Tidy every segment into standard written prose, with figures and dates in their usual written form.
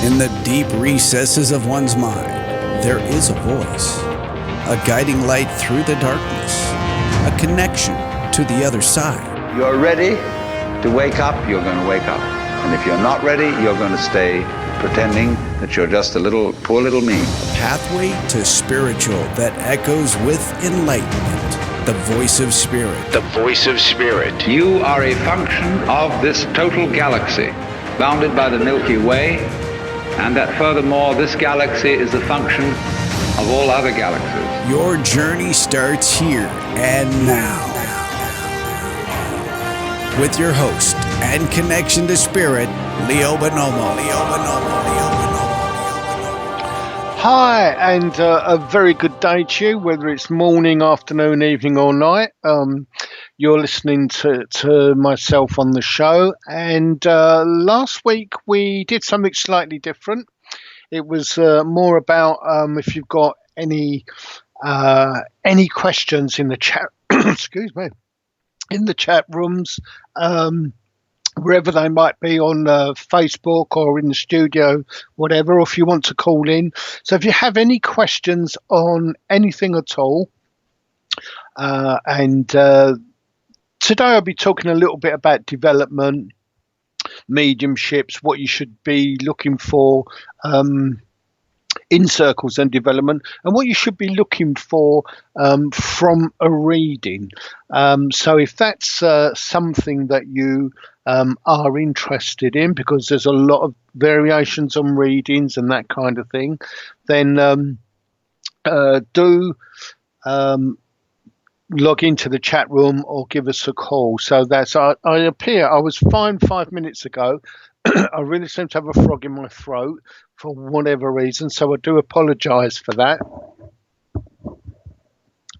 In the deep recesses of one's mind, there is a voice, a guiding light through the darkness, a connection to the other side. You're ready to wake up, you're going to wake up. And if you're not ready, you're going to stay pretending that you're just a poor little me. Pathway to spiritual that echoes with enlightenment. The voice of spirit. The voice of spirit. You are a function of this total galaxy, bounded by the Milky Way, and that furthermore, this galaxy is a function of all other galaxies. Your journey starts here and now. With your host and connection to spirit, Leo Bonomo. Hi, and a very good day to you, whether it's morning, afternoon, evening, or night. You're listening to myself on the show, and last week we did something slightly different. It was more about if you've got any questions in the chat. Excuse me, in the chat rooms. Wherever they might be on Facebook or in the studio, whatever, or if you want to call in. So if you have any questions on anything at all, and today I'll be talking a little bit about development, mediumships, what you should be looking for in circles and development, and what you should be looking for from a reading. So if that's something that you are interested in, because there's a lot of variations on readings and that kind of thing, then do log into the chat room or give us a call. So that's I was fine 5 minutes ago. I really seem to have a frog in my throat for whatever reason, so I do apologise for that.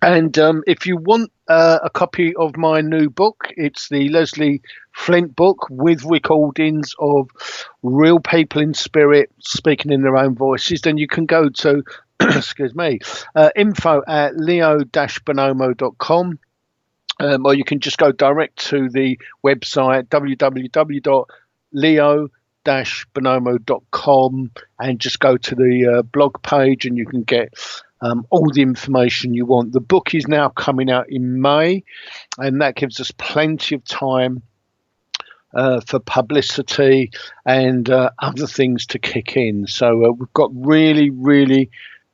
And if you want a copy of my new book, it's the Leslie Flint book with recordings of real people in spirit speaking in their own voices, then you can go to info at leo-bonomo.com, or you can just go direct to the website www.leo-bonomo.com and just go to the blog page, and you can get all the information you want. The book is now coming out in May, and that gives us plenty of time for publicity and other things to kick in. So we've got really, really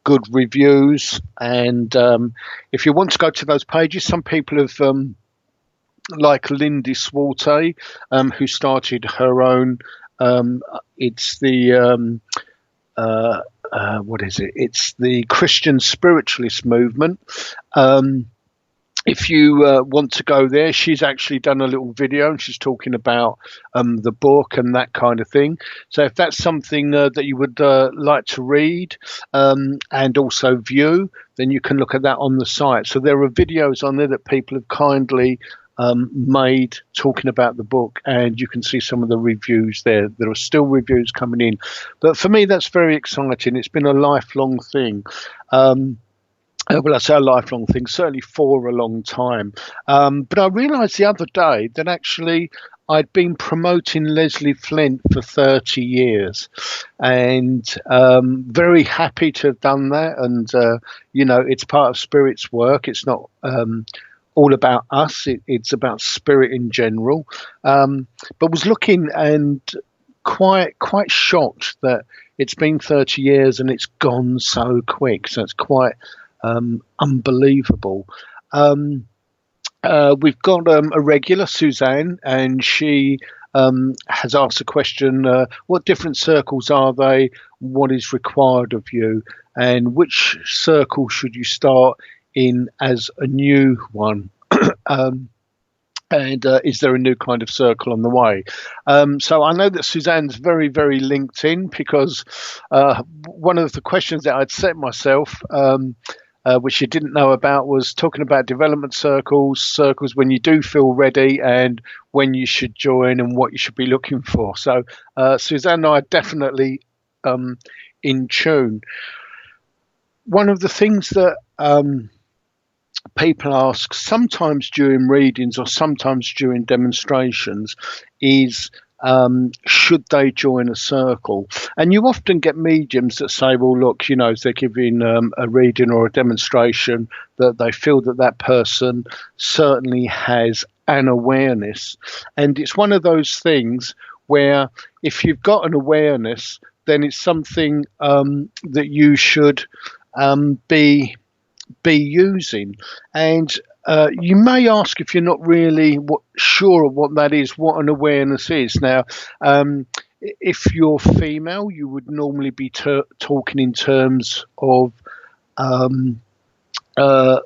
good reviews, and if you want to go to those pages, some people have like Lindy Swarte, who started her own it's the what is it? It's the Christian spiritualist movement. If you want to go there, she's actually done a little video and she's talking about the book and that kind of thing. So if that's something that you would like to read and also view, then you can look at that on the site. So there are videos on there that people have kindly made talking about the book, and you can see some of the reviews there. There are still reviews coming in, but for me that's very exciting. It's been a lifelong thing. Well, I say a lifelong thing, certainly for a long time. But I realised the other day that actually I'd been promoting Leslie Flint for 30 years, and very happy to have done that. And it's part of Spirit's work. It's not all about us, it's about spirit in general, but was looking and quite shocked that it's been 30 years and it's gone so quick. So it's quite unbelievable. We've got a regular, Suzanne, and she has asked a question: what different circles are they? What is required of you, and which circle should you start in as a new one? And is there a new kind of circle on the way? So I know that Suzanne's very, very linked in, because one of the questions that I'd set myself, which you didn't know about, was talking about development circles when you do feel ready, and when you should join and what you should be looking for. So Suzanne and I are definitely in tune. One of the things that people ask sometimes during readings or sometimes during demonstrations is should they join a circle? And you often get mediums that say, well, look, if they're giving a reading or a demonstration, that they feel that person certainly has an awareness. And it's one of those things where if you've got an awareness, then it's something that you should be using. And you may ask, if you're not really sure of what that is, what an awareness is. Now, if you're female, you would normally be talking in terms of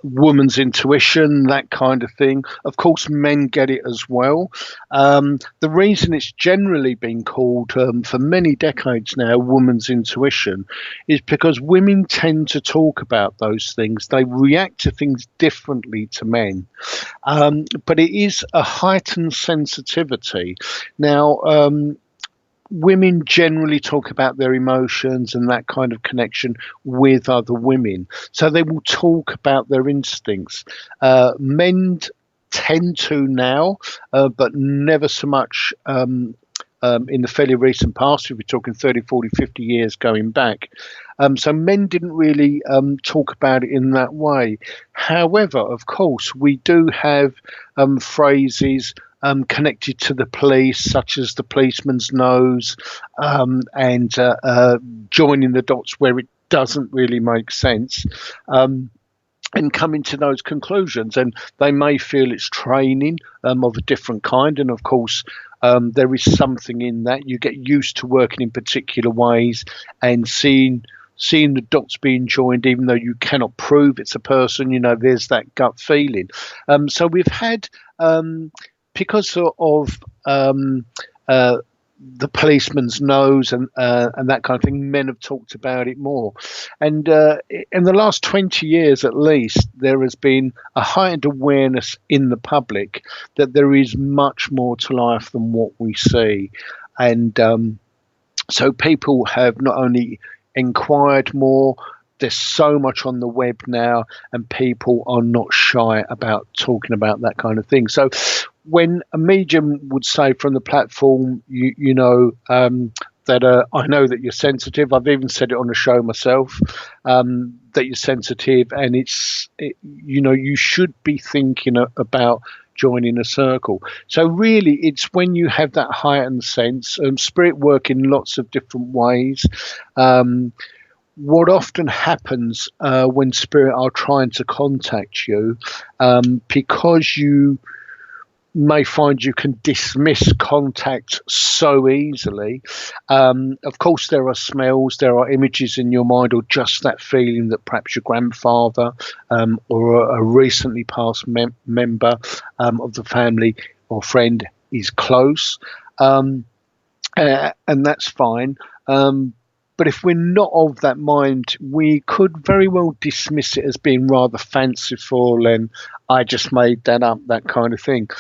woman's intuition, that kind of thing. Of course, men get it as well. The reason it's generally been called, for many decades now, woman's intuition, is because women tend to talk about those things. They react to things differently to men. But it is a heightened sensitivity. Now, women generally talk about their emotions and that kind of connection with other women. So they will talk about their instincts. Men tend to now, but never so much in the fairly recent past. If we're talking 30, 40, 50 years going back. So men didn't really talk about it in that way. However, of course, we do have phrases connected to the police, such as the policeman's nose, and joining the dots where it doesn't really make sense, and coming to those conclusions. And they may feel it's training of a different kind. And of course, there is something in that. You get used to working in particular ways and seeing the dots being joined, even though you cannot prove it's a person. There's that gut feeling. So we've had, because of the policeman's nose and that kind of thing, men have talked about it more. And in the last 20 years at least, there has been a heightened awareness in the public that there is much more to life than what we see. And so people have not only inquired more, there's so much on the web now, and people are not shy about talking about that kind of thing. So when a medium would say from the platform, that I know that you're sensitive. I've even said it on the show myself, that you're sensitive, and you should be thinking about joining a circle. So really, it's when you have that heightened sense. Spirit work in lots of different ways. What often happens when spirit are trying to contact you, because you may find you can dismiss contact so easily. Of course, there are smells, there are images in your mind, or just that feeling that perhaps your grandfather or a recently passed member of the family or friend is close, and that's fine. But if we're not of that mind, we could very well dismiss it as being rather fanciful and I just made that up, that kind of thing.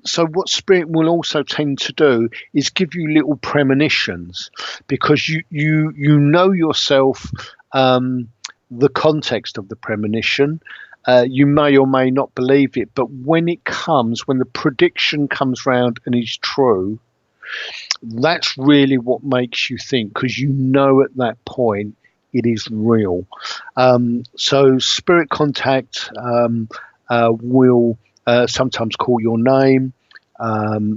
So what spirit will also tend to do is give you little premonitions, because you know yourself, the context of the premonition. You may or may not believe it, but when the prediction comes round and is true, that's really what makes you think, because you know at that point it is real. So spirit contact will sometimes call your name,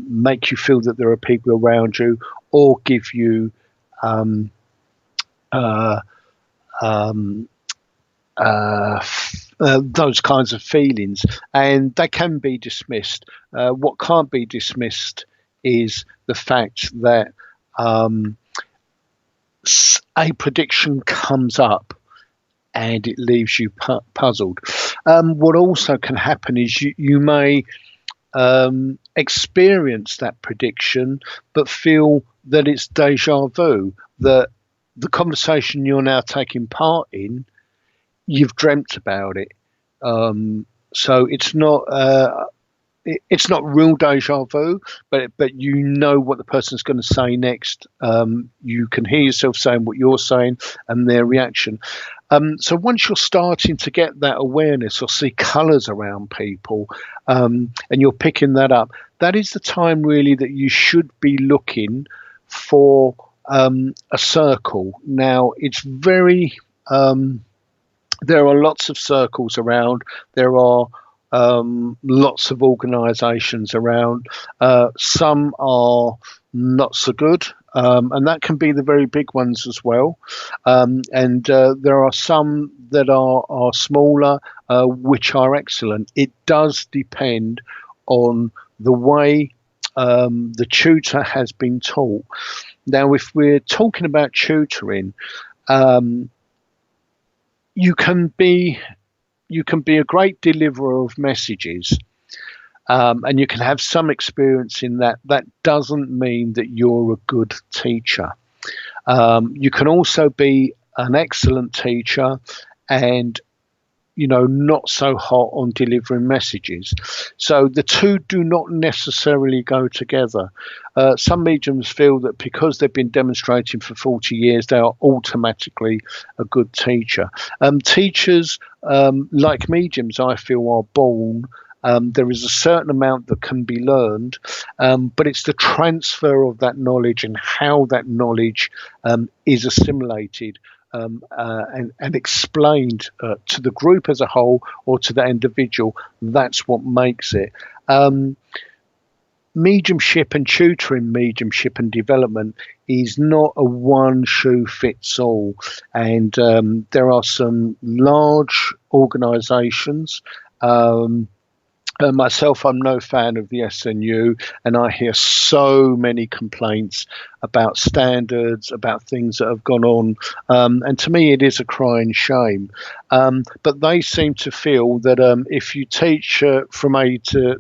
make you feel that there are people around you, or give you those kinds of feelings, and they can be dismissed. What can't be dismissed is the fact that a prediction comes up and it leaves you puzzled. What also can happen is you may experience that prediction but feel that it's deja vu, that the conversation you're now taking part in, you've dreamt about it. So it's not real deja vu, but you know what the person's going to say next. You can hear yourself saying what you're saying and their reaction. So once you're starting to get that awareness or see colours around people, and you're picking that up, that is the time really that you should be looking for a circle. Now, it's very there are lots of circles around. There are lots of organisations around. Some are not so good, and that can be the very big ones as well. And there are some that are smaller, which are excellent. It does depend on the way the tutor has been taught. Now, if we're talking about tutoring, you can be a great deliverer of messages, and you can have some experience in that. That doesn't mean that you're a good teacher. You can also be an excellent teacher and not so hot on delivering messages. So the two do not necessarily go together. Some mediums feel that because they've been demonstrating for 40 years, they are automatically a good teacher. Teachers, like mediums, I feel are born. There is a certain amount that can be learned, but it's the transfer of that knowledge and how that knowledge is assimilated and explained to the group as a whole or to the individual. That's what makes it. Mediumship and tutoring, mediumship and development is not a one shoe fits all. And there are some large organisations. Myself, I'm no fan of the SNU, and I hear so many complaints about standards, about things that have gone on, and to me it is a crying shame. But they seem to feel that if you teach from A to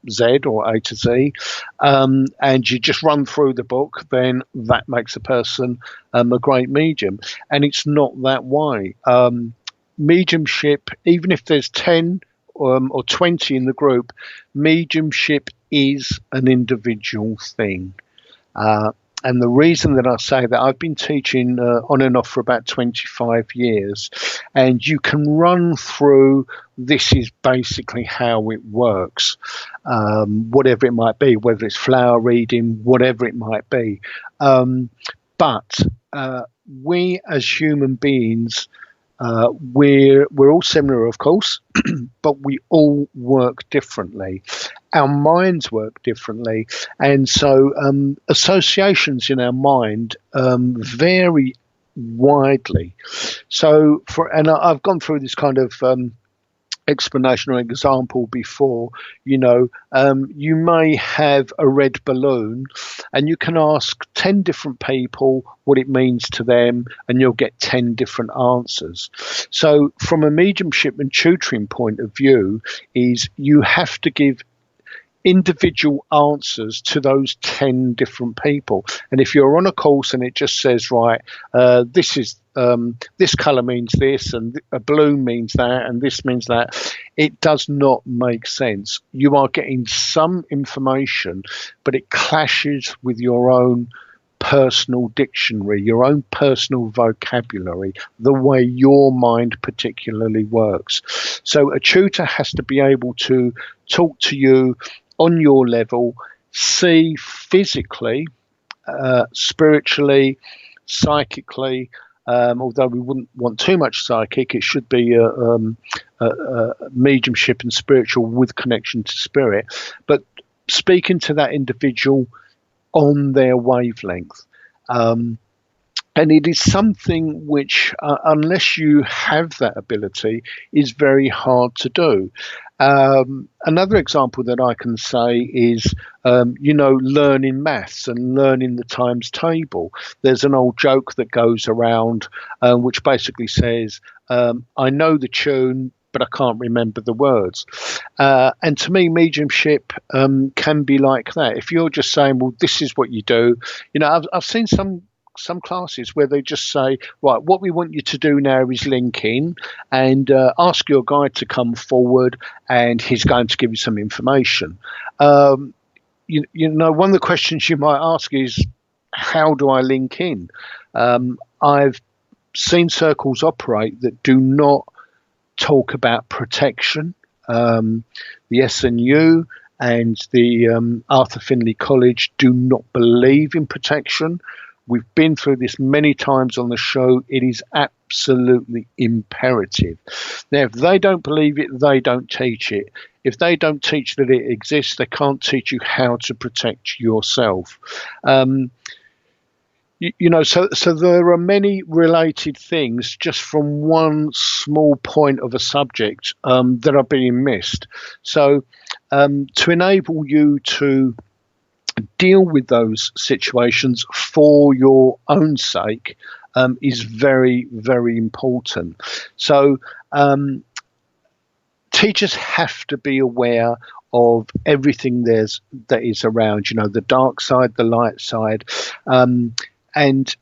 Z or A to Z, and you just run through the book, then that makes a person a great medium, and it's not that way. Mediumship, even if there's 10 or 20 in the group, mediumship is an individual thing. And the reason that I say that, I've been teaching on and off for about 25 years, and you can run through, this is basically how it works, whatever it might be, whether it's flower reading, whatever it might be. But we as human beings, we're all similar, of course, but we all work differently. Our minds work differently, and so associations in our mind vary widely. So, I've gone through this kind of explanation or example before. You may have a red balloon and you can ask 10 different people what it means to them, and you'll get 10 different answers. So from a mediumship and tutoring point of view, is you have to give individual answers to those 10 different people. And if you're on a course and it just says, right, this color means this, and a balloon means that, and this means that, it does not make sense. You are getting some information, but it clashes with your own personal dictionary, your own personal vocabulary, the way your mind particularly works. So a tutor has to be able to talk to you on your level, see physically, spiritually, psychically, although we wouldn't want too much psychic. It should be mediumship and spiritual with connection to spirit, but speaking to that individual on their wavelength. And it is something which, unless you have that ability, is very hard to do. Another example that I can say is, learning maths and learning the times table. There's an old joke that goes around which basically says, I know the tune, but I can't remember the words. And to me, mediumship can be like that. If you're just saying, well, this is what you do, I've seen some classes where they just say, right, what we want you to do now is link in and ask your guide to come forward, and he's going to give you some information. One of the questions you might ask is, how do I link in? I've seen circles operate that do not talk about protection. The SNU and the Arthur Findlay College do not believe in protection. We've been through this many times on the show. It is absolutely imperative. Now, if they don't believe it, they don't teach it. If they don't teach that it exists, they can't teach you how to protect yourself. So there are many related things just from one small point of a subject that are being missed. So to enable you to deal with those situations for your own sake is very, very important. So teachers have to be aware of everything that is around, the dark side, the light side. And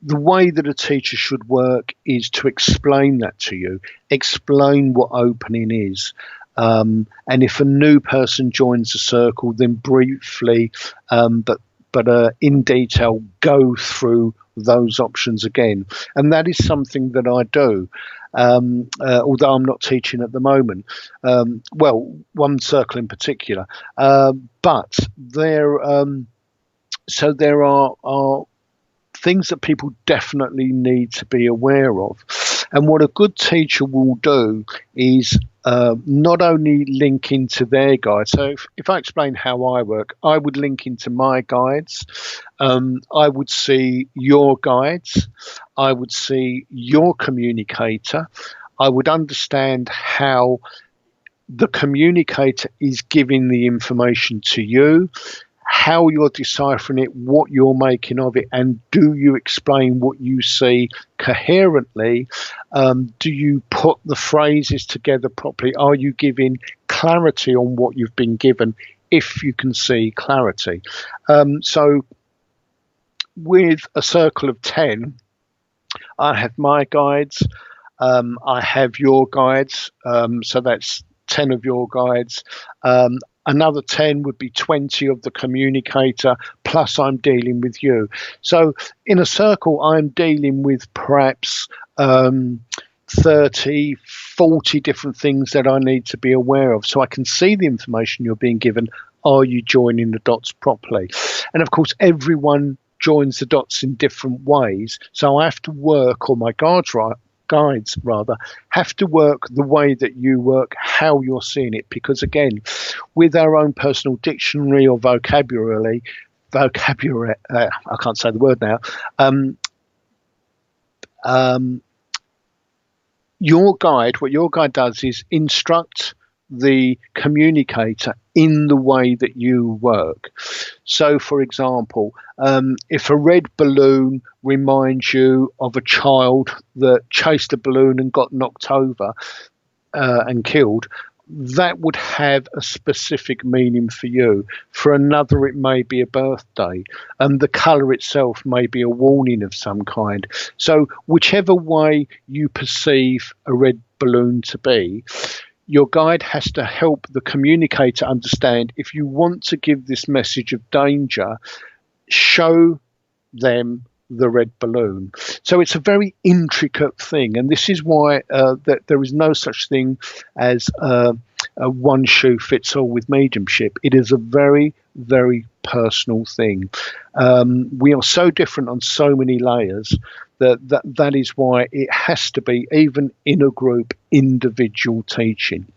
the way that a teacher should work is to explain that to you, explain what opening is. And if a new person joins the circle, then briefly, but in detail, go through those options again. And that is something that I do, although I'm not teaching at the moment. Well, one circle in particular. But there are things that people definitely need to be aware of. And what a good teacher will do is not only link into their guides. So if I explain how I work, I would link into my guides. I would see your guides. I would see your communicator. I would understand how the communicator is giving the information to you, how you're deciphering it, what you're making of it, and do you explain what you see coherently? Do you put the phrases together properly? Are you giving clarity on what you've been given, if you can see clarity? So with a circle of 10, I have my guides, I have your guides, so that's 10 of your guides. Another 10 would be 20 of the communicator, plus I'm dealing with you. So in a circle, I'm dealing with perhaps 30, 40 different things that I need to be aware of. So I can see the information you're being given. Are you joining the dots properly? And of course, everyone joins the dots in different ways. So I have to work, or my guides have to work the way that you work, how you're seeing it. Because again, with our own personal dictionary or vocabulary, I can't say the word now. What your guide does is instruct the communicator in the way that you work. So, for example, if a red balloon reminds you of a child that chased a balloon and got knocked over and killed, that would have a specific meaning for you. For another, it may be a birthday, and the colour itself may be a warning of some kind. So whichever way you perceive a red balloon to be, your guide has to help the communicator understand, if you want to give this message of danger, show them the red balloon. So it's a very intricate thing, and this is why that there is no such thing as a one shoe fits all with mediumship. It is a very, very personal thing. We are so different on so many layers that is why it has to be, even in a group, individual teaching.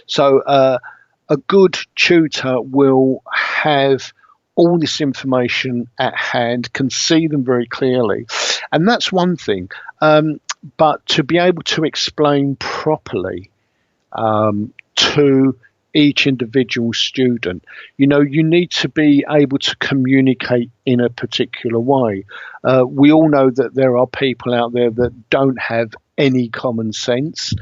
So a good tutor will have all this information at hand, can see them very clearly. And that's one thing. But to be able to explain properly to each individual student, you need to be able to communicate in a particular way. We all know that there are people out there that don't have any common sense.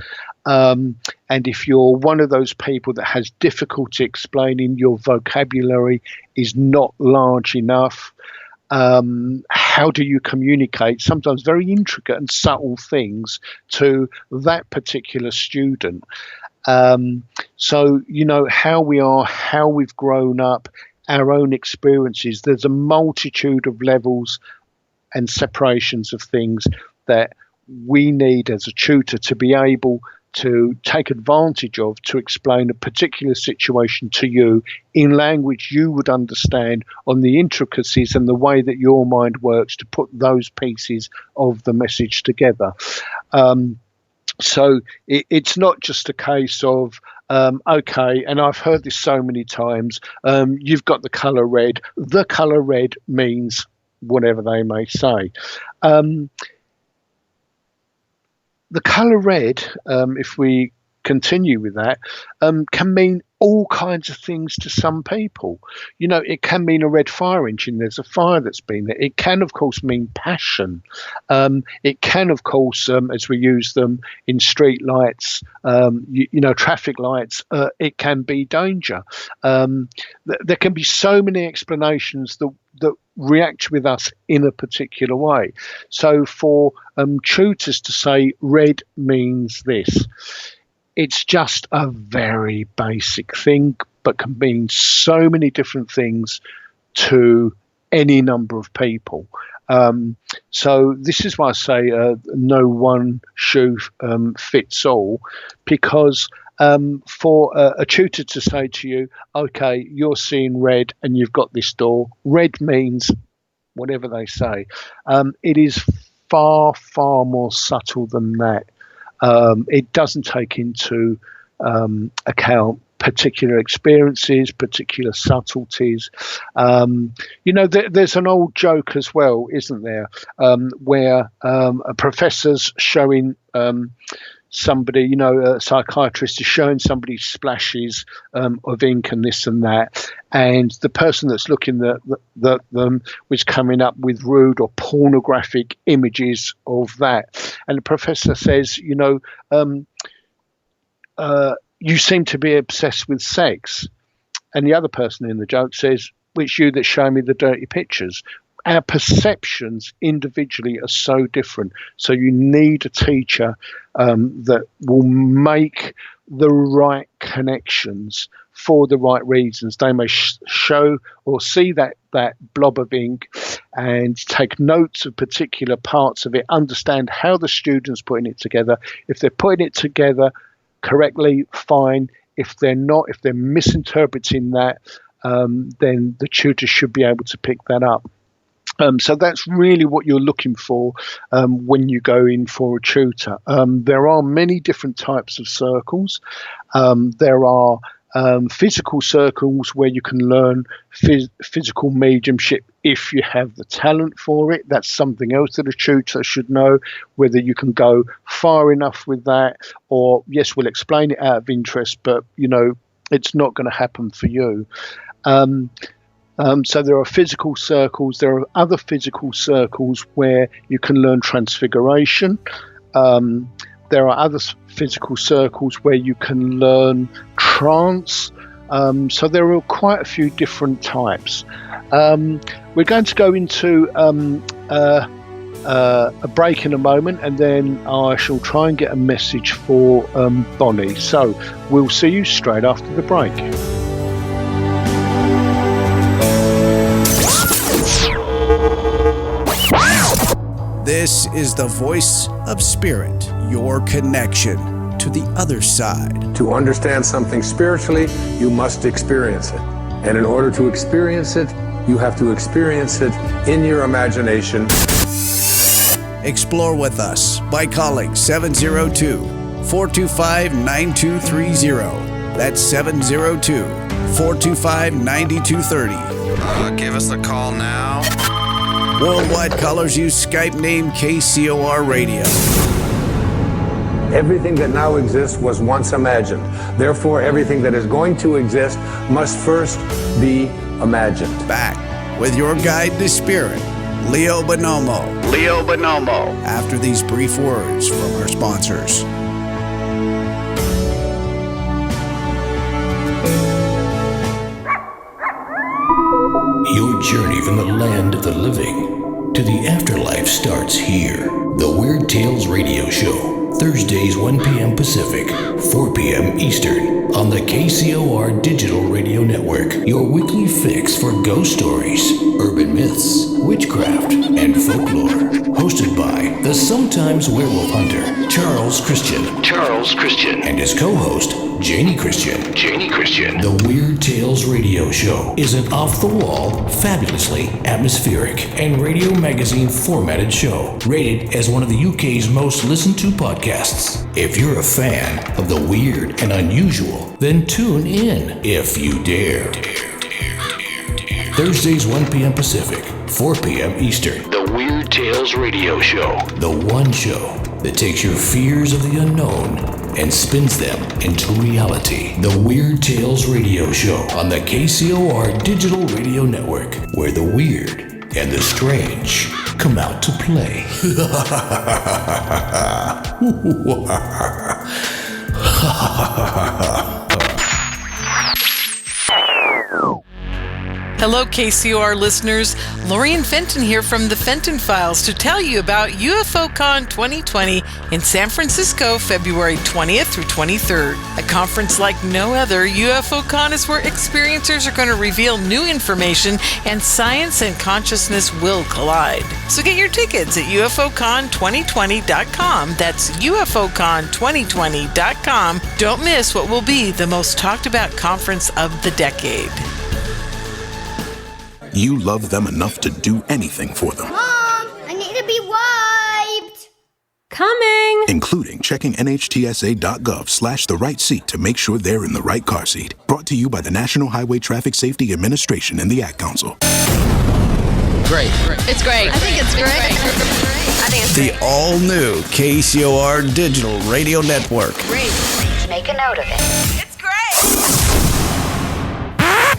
And if you're one of those people that has difficulty explaining, your vocabulary is not large enough, how do you communicate sometimes very intricate and subtle things to that particular student? So, how we are, how we've grown up, our own experiences, there's a multitude of levels and separations of things that we need as a tutor to be able to take advantage of to explain a particular situation to you in language you would understand, on the intricacies and the way that your mind works to put those pieces of the message together. So it's not just a case of, okay, and I've heard this so many times, you've got the colour red. The colour red means whatever they may say. The colour red, if we continue with that, can mean all kinds of things to some people. You know, it can mean a red fire engine. There's a fire that's been there. It can, of course, mean passion. It can, of course, as we use them in street lights, traffic lights, it can be danger. There can be so many explanations that react with us in a particular way. So for tutors to say red means this, it's just a very basic thing, but can mean so many different things to any number of people. So this is why I say no one shoe fits all, because for a tutor to say to you, okay, you're seeing red and you've got this door, red means whatever they say. It is far, far more subtle than that. It doesn't take into account particular experiences, particular subtleties. There's an old joke as well, isn't there, where a professor's showing somebody, a psychiatrist is showing somebody splashes of ink and this and that, and the person that's looking at them was coming up with rude or pornographic images of that. And the professor says, you seem to be obsessed with sex. And the other person in the joke says, well, it's you that show me the dirty pictures. Our perceptions individually are so different. So you need a teacher that will make the right connections for the right reasons. They may show or see that blob of ink and take notes of particular parts of it, understand how the student's putting it together. If they're putting it together correctly, fine. If they're not, if they're misinterpreting that, then the tutor should be able to pick that up. So that's really what you're looking for when you go in for a tutor. There are many different types of circles. There are physical circles where you can learn physical mediumship if you have the talent for it. That's something else that a tutor should know, whether you can go far enough with that, or yes, we'll explain it out of interest, but it's not going to happen for you. So there are physical circles. There are other physical circles where you can learn transfiguration. There are other physical circles where you can learn trance. So there are quite a few different types. We're going to go into a break in a moment, and then I shall try and get a message for Bonnie. So we'll see you straight after the break. This is the voice of Spirit, your connection to the other side. To understand something spiritually, you must experience it. And in order to experience it, you have to experience it in your imagination. Explore with us by calling 702-425-9230. That's 702-425-9230. Give us a call now. Worldwide callers use Skype name KCOR Radio. Everything that now exists was once imagined. Therefore, everything that is going to exist must first be imagined. Back with your guide to spirit, Leo Bonomo. Leo Bonomo. After these brief words from our sponsors. Your journey from the land of the living to the afterlife starts here. The Weird Tales Radio Show Thursdays 1 p.m. Pacific, 4 p.m. Eastern, on the KCOR Digital Radio Network. Your weekly fix for ghost stories, urban myths, witchcraft, and folklore. Hosted by the sometimes werewolf hunter, Charles Christian, and his co-host, Janie Christian. The Weird Tales Radio Show is an off-the-wall, fabulously atmospheric, and radio magazine formatted show, rated as one of the UK's most listened to podcasts. If you're a fan of the weird and unusual, then tune in if you dare. Thursdays 1 p.m. Pacific, 4 p.m. Eastern. The Weird Tales Radio Show. The one show that takes your fears of the unknown and spins them into reality. The Weird Tales Radio Show on the KCOR Digital Radio Network, where the weird and the strange come out to play. Hello, KCOR listeners. Lorian Fenton here from the Fenton Files to tell you about UFOCon 2020 in San Francisco, February 20th through 23rd. A conference like no other, UFOCon is where experiencers are going to reveal new information and science and consciousness will collide. So get your tickets at UFOCon2020.com. That's UFOCon2020.com. Don't miss what will be the most talked about conference of the decade. You love them enough to do anything for them. Mom, I need to be wiped. Coming! Including checking nhtsa.gov/the right seat to make sure they're in the right car seat. Brought to you by the National Highway Traffic Safety Administration and the Ad Council. Great. It's great. I think it's great. I think it's The all-new KCOR Digital Radio Network. great. Make a note of it. It's great.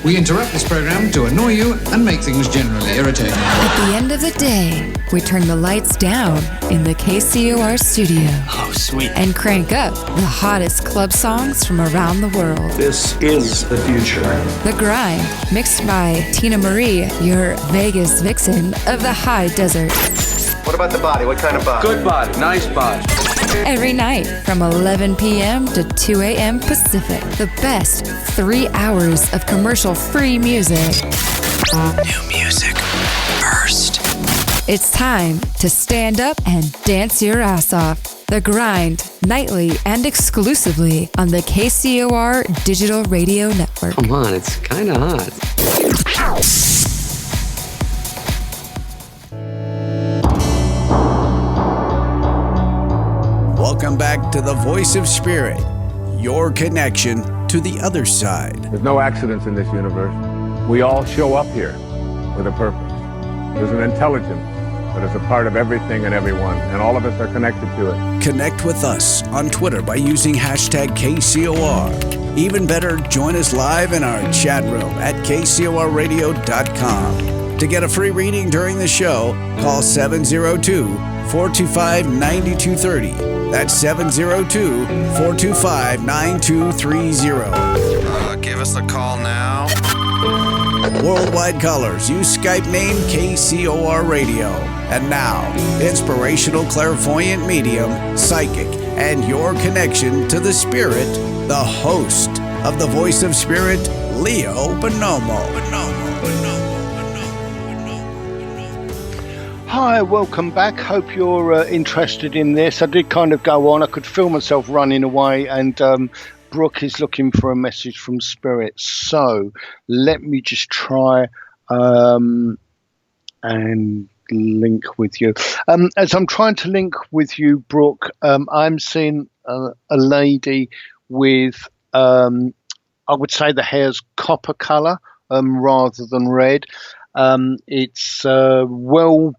We interrupt this program to annoy you and make things generally irritating. At the end of the day, we turn the lights down in the KCOR studio. Oh, sweet. And crank up the hottest club songs from around the world. This is the future. The Grind, mixed by Tina Marie, your Vegas vixen of the high desert. What about the body? What kind of body? Good body. Nice body. Every night from 11 p.m. to 2 a.m. Pacific. The best 3 hours of commercial-free music. New music first. It's time to stand up and dance your ass off. The Grind, nightly and exclusively on the KCOR Digital Radio Network. Come on, it's kind of hot. Welcome back to the Voice of Spirit, your connection to the other side. There's no accidents in this universe. We all show up here with a purpose. There's an intelligence that is a part of everything and everyone, and all of us are connected to it. Connect with us on Twitter by using hashtag KCOR. Even better, join us live in our chat room at kcorradio.com. To get a free reading during the show, call 702-425-9230. That's 702-425-9230. Give us a call now. Worldwide callers use Skype name KCOR Radio. And now, inspirational clairvoyant medium, psychic, and your connection to the spirit, the host of the Voice of Spirit, Leo Bonomo. Hi, welcome back. Hope you're interested in this. I did kind of go on. I could feel myself running away, and Brooke is looking for a message from Spirit. So let me just try and link with you. As I'm trying to link with you, Brooke, I'm seeing a lady with, I would say the hair's copper colour rather than red. It's well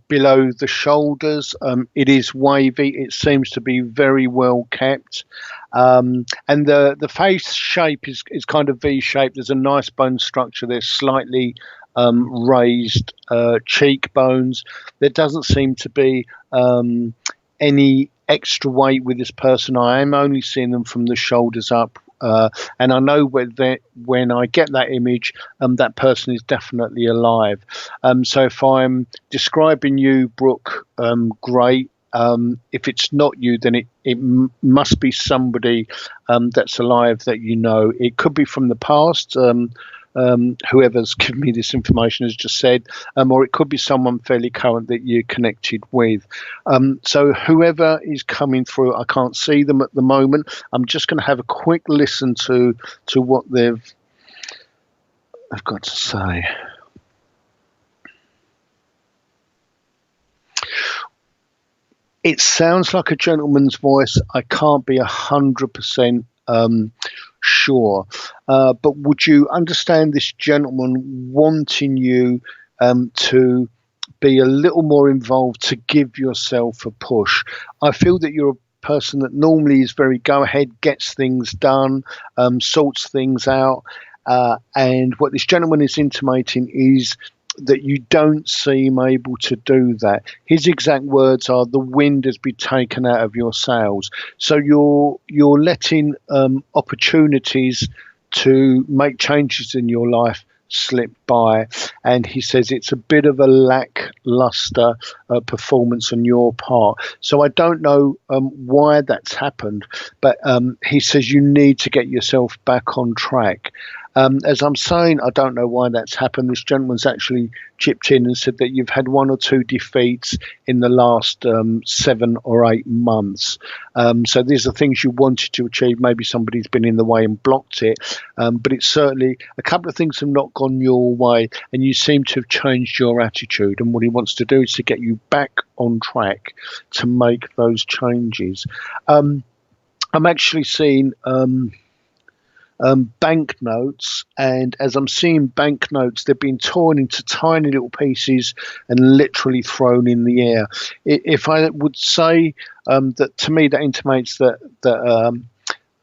below the shoulders. It is wavy. It seems to be very well kept. And the face shape is kind of V-shaped. There's a nice bone structure. There's slightly raised cheekbones. There doesn't seem to be any extra weight with this person. I am only seeing them from the shoulders up. And I know when I get that image, that person is definitely alive. So if I'm describing you, Brooke, great. If it's not you, then it must be somebody that's alive that you know. It could be from the past. Whoever's given me this information has just said, or it could be someone fairly current that you're connected with. So whoever is coming through, I can't see them at the moment. I'm just going to have a quick listen to what they've got to say. It sounds like a gentleman's voice. I can't be 100% sure. But would you understand this gentleman wanting you to be a little more involved, to give yourself a push? I feel that you're a person that normally is very go ahead, gets things done, sorts things out. And what this gentleman is intimating is that you don't seem able to do that. His exact words are, the wind has been taken out of your sails. So you're letting opportunities to make changes in your life slip by. And he says it's a bit of a lackluster performance on your part. So I don't know why that's happened, but he says you need to get yourself back on track. As I'm saying, I don't know why that's happened. This gentleman's actually chipped in and said that you've had 1 or 2 defeats in the last 7 or 8 months. So these are things you wanted to achieve. Maybe somebody's been in the way and blocked it. But it's certainly a couple of things have not gone your way, and you seem to have changed your attitude. And what he wants to do is to get you back on track to make those changes. I'm actually seeing banknotes, and as I'm seeing banknotes, they've been torn into tiny little pieces and literally thrown in the air. If I would say that, to me, that intimates that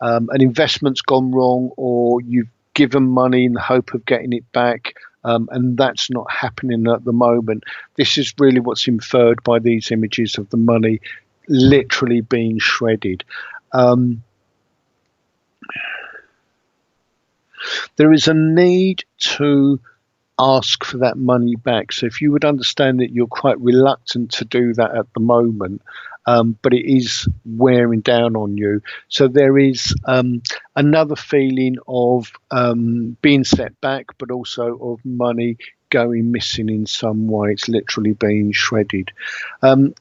an investment's gone wrong, or you've given money in the hope of getting it back, and that's not happening at the moment. This is really what's inferred by these images of the money literally being shredded. There is a need to ask for that money back. So if you would understand that you're quite reluctant to do that at the moment, but it is wearing down on you. So there is another feeling of being set back, but also of money going missing in some way. It's literally being shredded.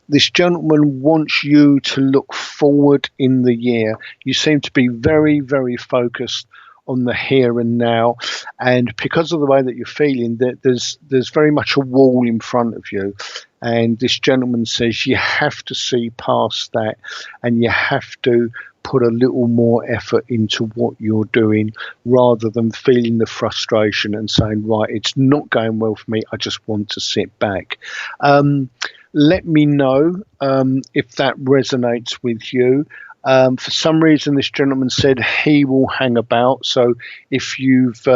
This gentleman wants you to look forward in the year. You seem to be very, very focused on the here and now, and because of the way that you're feeling, that there's very much a wall in front of you, and this gentleman says you have to see past that, and you have to put a little more effort into what you're doing, rather than feeling the frustration and saying, right, it's not going well for me, I just want to sit back. Let me know if that resonates with you. For some reason, this gentleman said he will hang about. So if if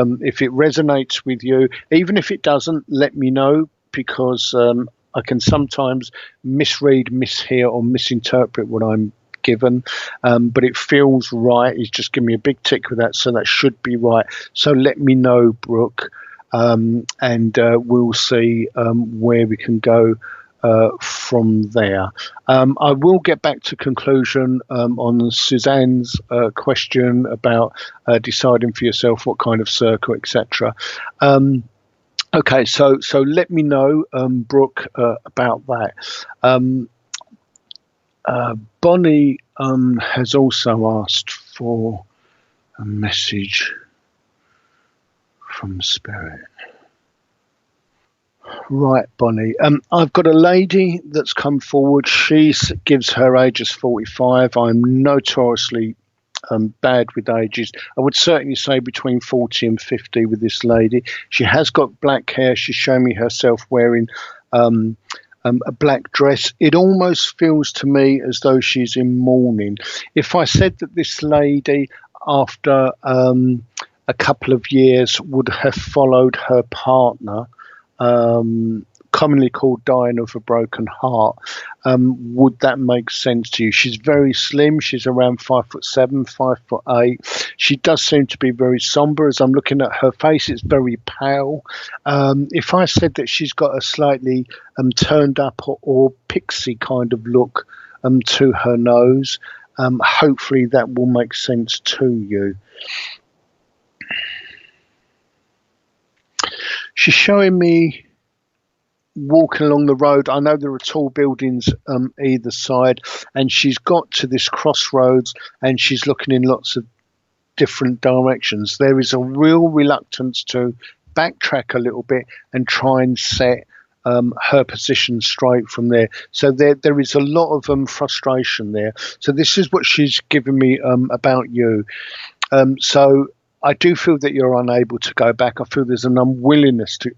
it resonates with you, even if it doesn't, let me know, because I can sometimes misread, mishear, or misinterpret what I'm given. But it feels right. He's just given me a big tick with that, so that should be right. So let me know, Brooke, and we'll see where we can go from there. I will get back to conclusion on Suzanne's question about deciding for yourself what kind of circle, etc. Okay, so let me know, Brooke, about that. Bonnie has also asked for a message from Spirit. Right, Bonnie. I've got a lady that's come forward. She gives her age as 45. I'm notoriously bad with ages. I would certainly say between 40 and 50 with this lady. She has got black hair. She's shown me herself wearing a black dress. It almost feels to me as though she's in mourning. If I said that this lady, after a couple of years, would have followed her partner, commonly called dying of a broken heart. Would that make sense to you? She's very slim. She's around 5'7", 5'8". She does seem to be very somber. As I'm looking at her face, it's very pale. If I said that she's got a slightly turned up or pixie kind of look to her nose, hopefully that will make sense to you. She's showing me walking along the road. I know there are tall buildings either side, and she's got to this crossroads and she's looking in lots of different directions. There is a real reluctance to backtrack a little bit and try and set her position straight from there. So there is a lot of frustration there. So this is what she's giving me about you. So I do feel that you're unable to go back. I feel there's an unwillingness to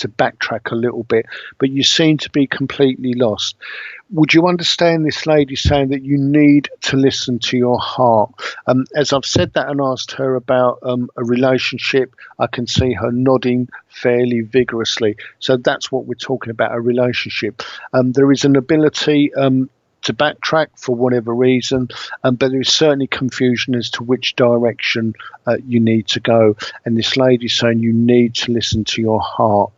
backtrack a little bit, but you seem to be completely lost. Would you understand this lady saying that you need to listen to your heart? As I've said that and asked her about a relationship, I can see her nodding fairly vigorously. So that's what we're talking about, a relationship. There is an ability to backtrack for whatever reason, but there is certainly confusion as to which direction you need to go. And this lady's saying you need to listen to your heart.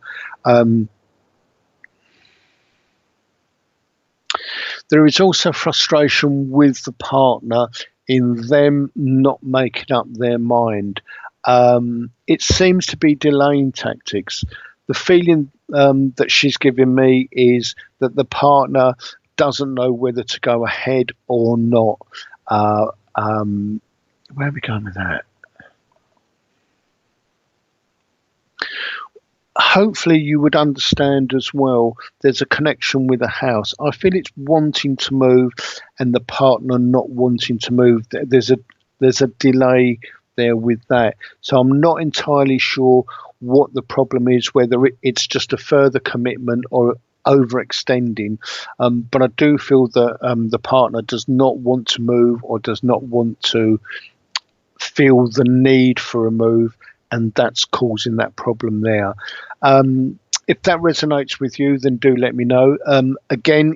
There is also frustration with the partner in them not making up their mind. It seems to be delaying tactics. The feeling that she's giving me is that the partner doesn't know whether to go ahead or not. Where are we going with that? Hopefully you would understand as well, there's a connection with a house. I feel it's wanting to move and the partner not wanting to move. There's a delay there with that. So I'm not entirely sure what the problem is, whether it's just a further commitment or overextending, but I do feel that the partner does not want to move or does not want to feel the need for a move, and that's causing that problem there. If that resonates with you, then do let me know. Again,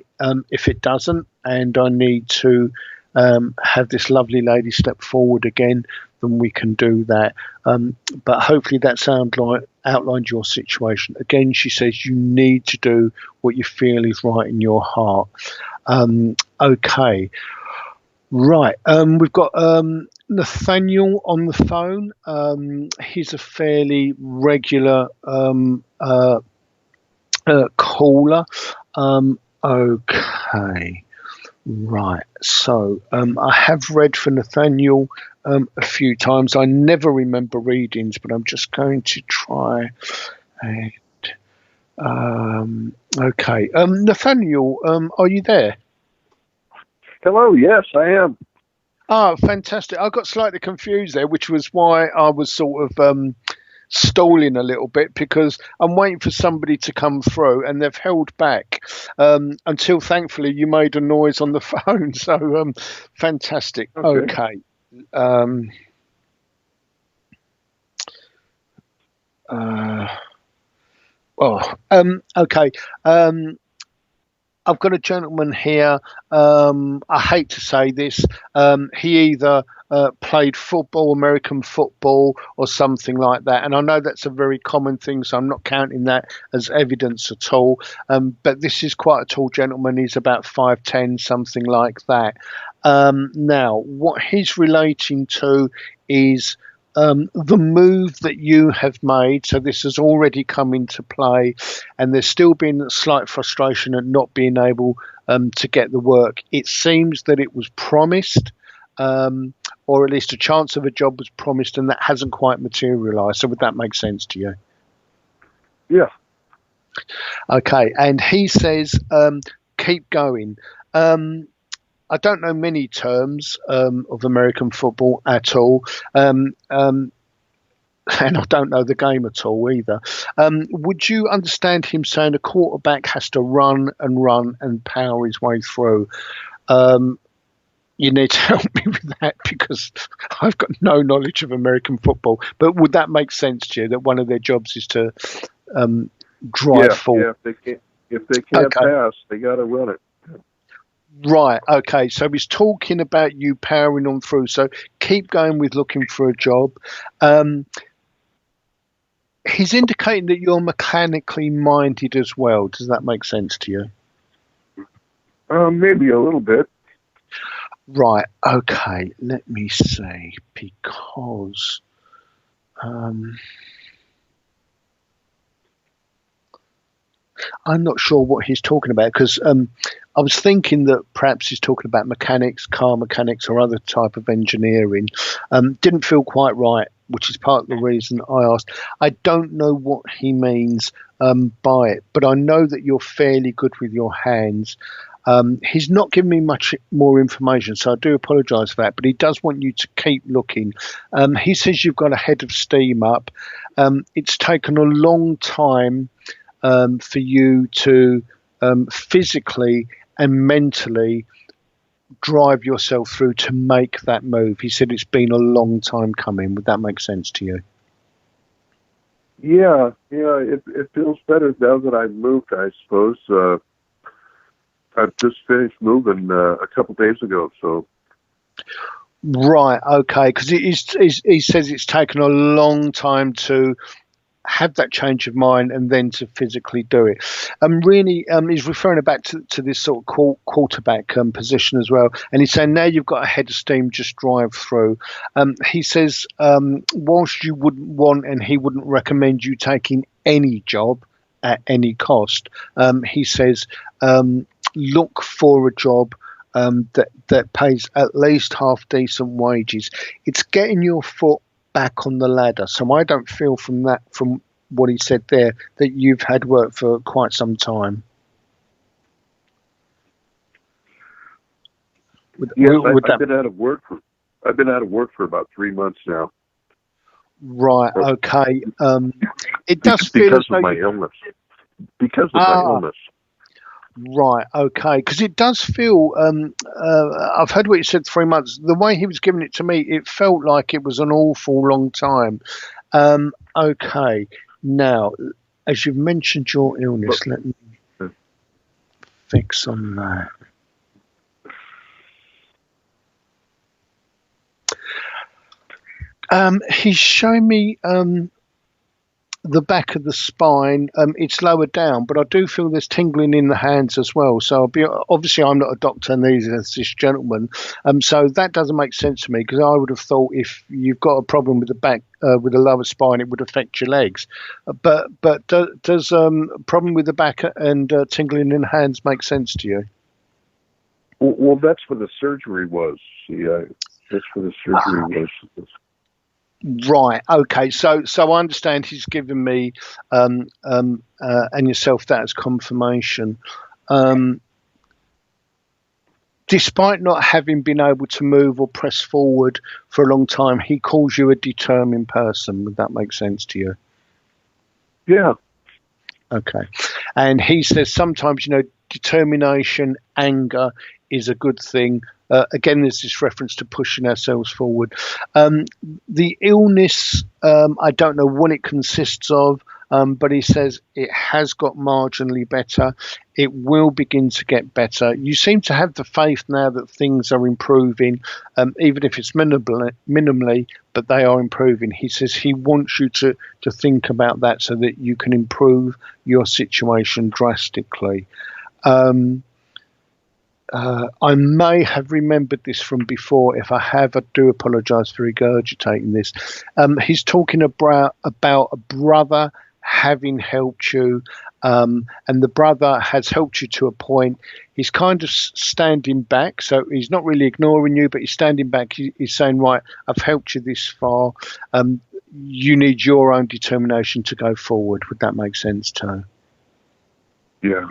if it doesn't and I need to have this lovely lady step forward again, then we can do that. But hopefully that outlined your situation. Again, she says you need to do what you feel is right in your heart. Okay. Right. We've got Nathaniel on the phone. He's a fairly regular caller. Okay. Right. So I have read for Nathaniel a few times. I never remember readings, but I'm just going to try. Okay. Nathaniel, are you there? Hello. Yes, I am. Oh, fantastic. I got slightly confused there, which was why I was sort of stalling a little bit, because I'm waiting for somebody to come through and they've held back until thankfully you made a noise on the phone. So fantastic. Okay. Okay. I've got a gentleman here. I hate to say this. He either played football, American football, or something like that. And I know that's a very common thing, so I'm not counting that as evidence at all. But this is quite a tall gentleman. He's about 5'10", something like that. Now, what he's relating to is the move that you have made. So this has already come into play, and there's still been a slight frustration at not being able to get the work. It seems that it was promised, or at least a chance of a job was promised, and that hasn't quite materialized. So would that make sense to you? Yeah. Okay. And he says, keep going. I don't know many terms of American football at all, and I don't know the game at all either. Would you understand him saying a quarterback has to run and power his way through? You need to help me with that, because I've got no knowledge of American football. But would that make sense to you, that one of their jobs is to drive forward? Yeah, if they can't Okay. pass, they got to run it. Right. Okay. So he's talking about you powering on through. So keep going with looking for a job. He's indicating that you're mechanically minded as well. Does that make sense to you? Maybe a little bit. Right. Okay. Let me see. Because I'm not sure what he's talking about, because I was thinking that perhaps he's talking about mechanics, car mechanics, or other type of engineering. Didn't feel quite right, which is part of the reason I asked. I don't know what he means by it, but I know that you're fairly good with your hands. He's not giving me much more information, so I do apologise for that, but he does want you to keep looking. He says you've got a head of steam up. It's taken a long time for you to physically and mentally drive yourself through to make that move. He said it's been a long time coming. Would that make sense to you? Yeah, it feels better now that I've moved, I suppose. I've just finished moving a couple days ago, so. Right, okay, because he says it's taken a long time to have that change of mind and then to physically do it. Really, he's referring back to this sort of quarterback position as well. And he's saying now you've got a head of steam, just drive through. He says, whilst you wouldn't want and he wouldn't recommend you taking any job at any cost, he says, look for a job that pays at least half decent wages. It's getting your foot back on the ladder. So I don't feel from what he said there that you've had work for quite some time. I've been out of work for about 3 months now. Right. Okay. It does feel because of my illness. Because of my illness. Right, okay, because it does feel, I've heard what you said, 3 months. The way he was giving it to me, it felt like it was an awful long time. Okay, now, as you've mentioned your illness, let me fix on that. He's showing me the back of the spine. It's lower down, but I do feel there's tingling in the hands as well. So obviously I'm not a doctor, and neither is this gentleman. So that doesn't make sense to me, because I would have thought if you've got a problem with the back, with the lower spine, it would affect your legs. But does problem with the back and tingling in the hands make sense to you? Well, that's what the surgery was. See, that's what the surgery was. Right. Okay. So I understand he's given me and yourself that as confirmation. Despite not having been able to move or press forward for a long time, he calls you a determined person. Would that make sense to you? Yeah. Okay. And he says sometimes, determination, anger is a good thing. Again, there's this reference to pushing ourselves forward. The illness, I don't know what it consists of, but he says it has got marginally better. It will begin to get better. You seem to have the faith now that things are improving, even if it's minimally, but they are improving. He says he wants you to think about that so that you can improve your situation drastically. I may have remembered this from before. If I have, I do apologise for regurgitating this. He's talking about a brother having helped you, and the brother has helped you to a point. He's kind of standing back, so he's not really ignoring you, but he's standing back. He's saying, right, I've helped you this far. You need your own determination to go forward. Would that make sense, Toe? Yeah.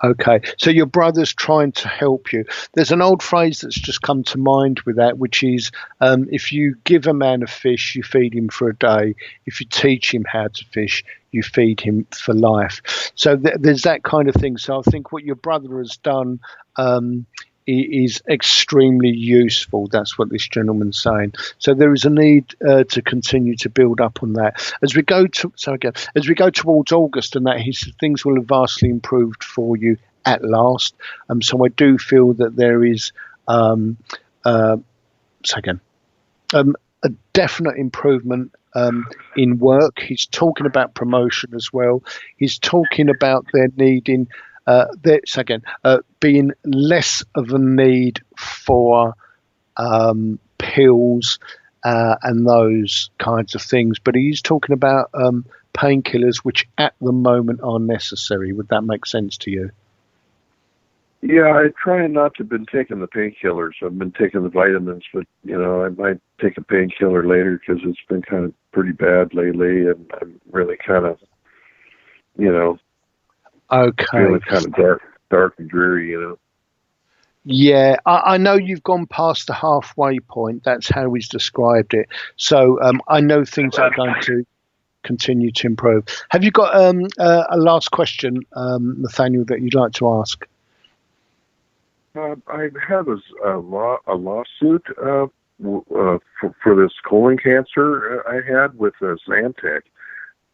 Okay, so your brother's trying to help you. There's an old phrase that's just come to mind with that, which is, if you give a man a fish, you feed him for a day. If you teach him how to fish, you feed him for life. So there's that kind of thing. So I think what your brother has done is extremely useful. That's what this gentleman's saying. So there is a need to continue to build up on that as we go towards August, and that he said things will have vastly improved for you at last. So I do feel that there is a definite improvement in work. He's talking about promotion as well. He's talking about their needing. Being less of a need for pills and those kinds of things. But he's talking about painkillers, which at the moment are necessary. Would that make sense to you? Yeah, I try not to been taking the painkillers. I've been taking the vitamins, but, I might take a painkiller later because it's been kind of pretty bad lately, and I'm really kind of, okay, feeling kind of dark and dreary, Yeah, I know you've gone past the halfway point. That's how he's described it. So I know things are going to continue to improve. Have you got a last question, Nathaniel, that you'd like to ask? I have a lawsuit for this colon cancer I had with Zantac.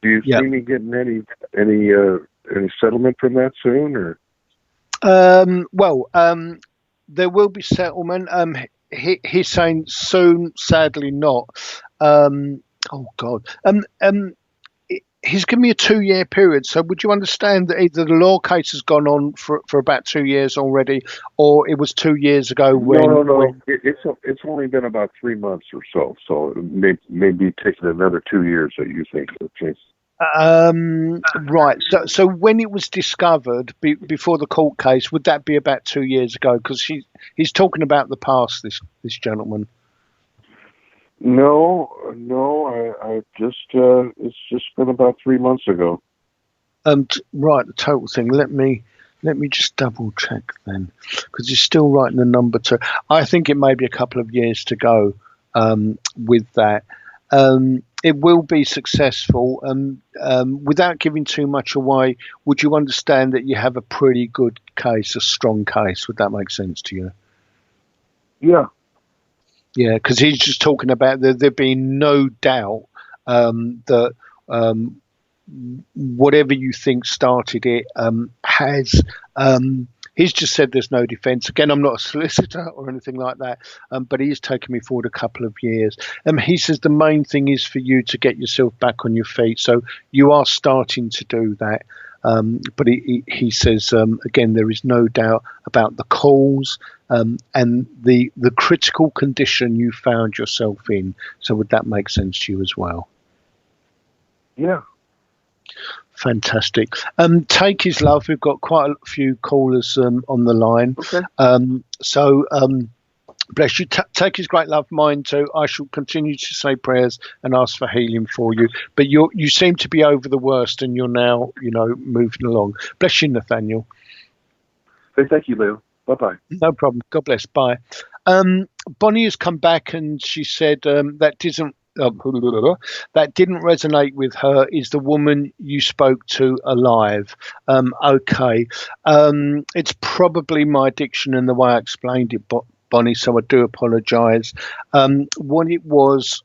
Do you see me getting any settlement from that soon, or? There will be settlement. He's saying soon. Sadly, not. Oh God. He's given me a 2-year period. So would you understand that either the law case has gone on for about 2 years already, or it was 2 years ago when? No. It's only been about 3 months or so. So it may be taking another 2 years that you think. Right. So when it was discovered before the court case, would that be about 2 years ago? Because he's talking about the past. This gentleman. No. I just it's just been about 3 months ago. Right. The total thing. Let me just double check then, because he's still writing the number 2. I think it may be a couple of years to go with that. It will be successful. Without giving too much away, would you understand that you have a pretty good case, a strong case? Would that make sense to you? Yeah. Yeah, because he's just talking about there being no doubt that whatever you think started it has. He's just said there's no defence. Again, I'm not a solicitor or anything like that, but he's taken me forward a couple of years. He says the main thing is for you to get yourself back on your feet. So you are starting to do that. But he says, again, there is no doubt about the cause and the critical condition you found yourself in. So would that make sense to you as well? Yeah. Fantastic. Take his love. We've got quite a few callers on the line. Okay. So bless you. Take his great love, mine too. I shall continue to say prayers and ask for healing for you. But you seem to be over the worst, and you're now, moving along. Bless you, Nathaniel. Hey, thank you, Leo. Bye-bye. No problem. God bless. Bye. Bonnie has come back and she said that didn't resonate with her. Is the woman you spoke to alive? Okay. It's probably my diction and the way I explained it, Bonnie, so I do apologise. What it was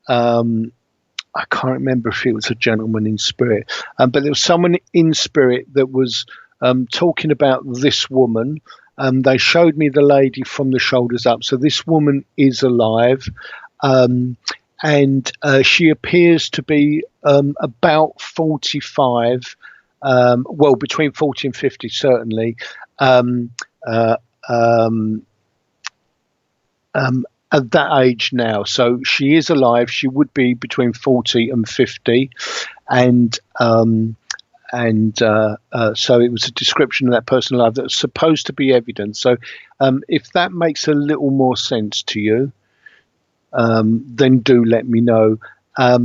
I can't remember if it was a gentleman in spirit, but there was someone in spirit that was talking about this woman. They showed me the lady from the shoulders up. So this woman is alive. And she appears to be about 45, between 40 and 50, certainly. At that age now. So she is alive. She would be between 40 and 50. And so it was a description of that person alive that was supposed to be evidence. So if that makes a little more sense to you, then do let me know. Let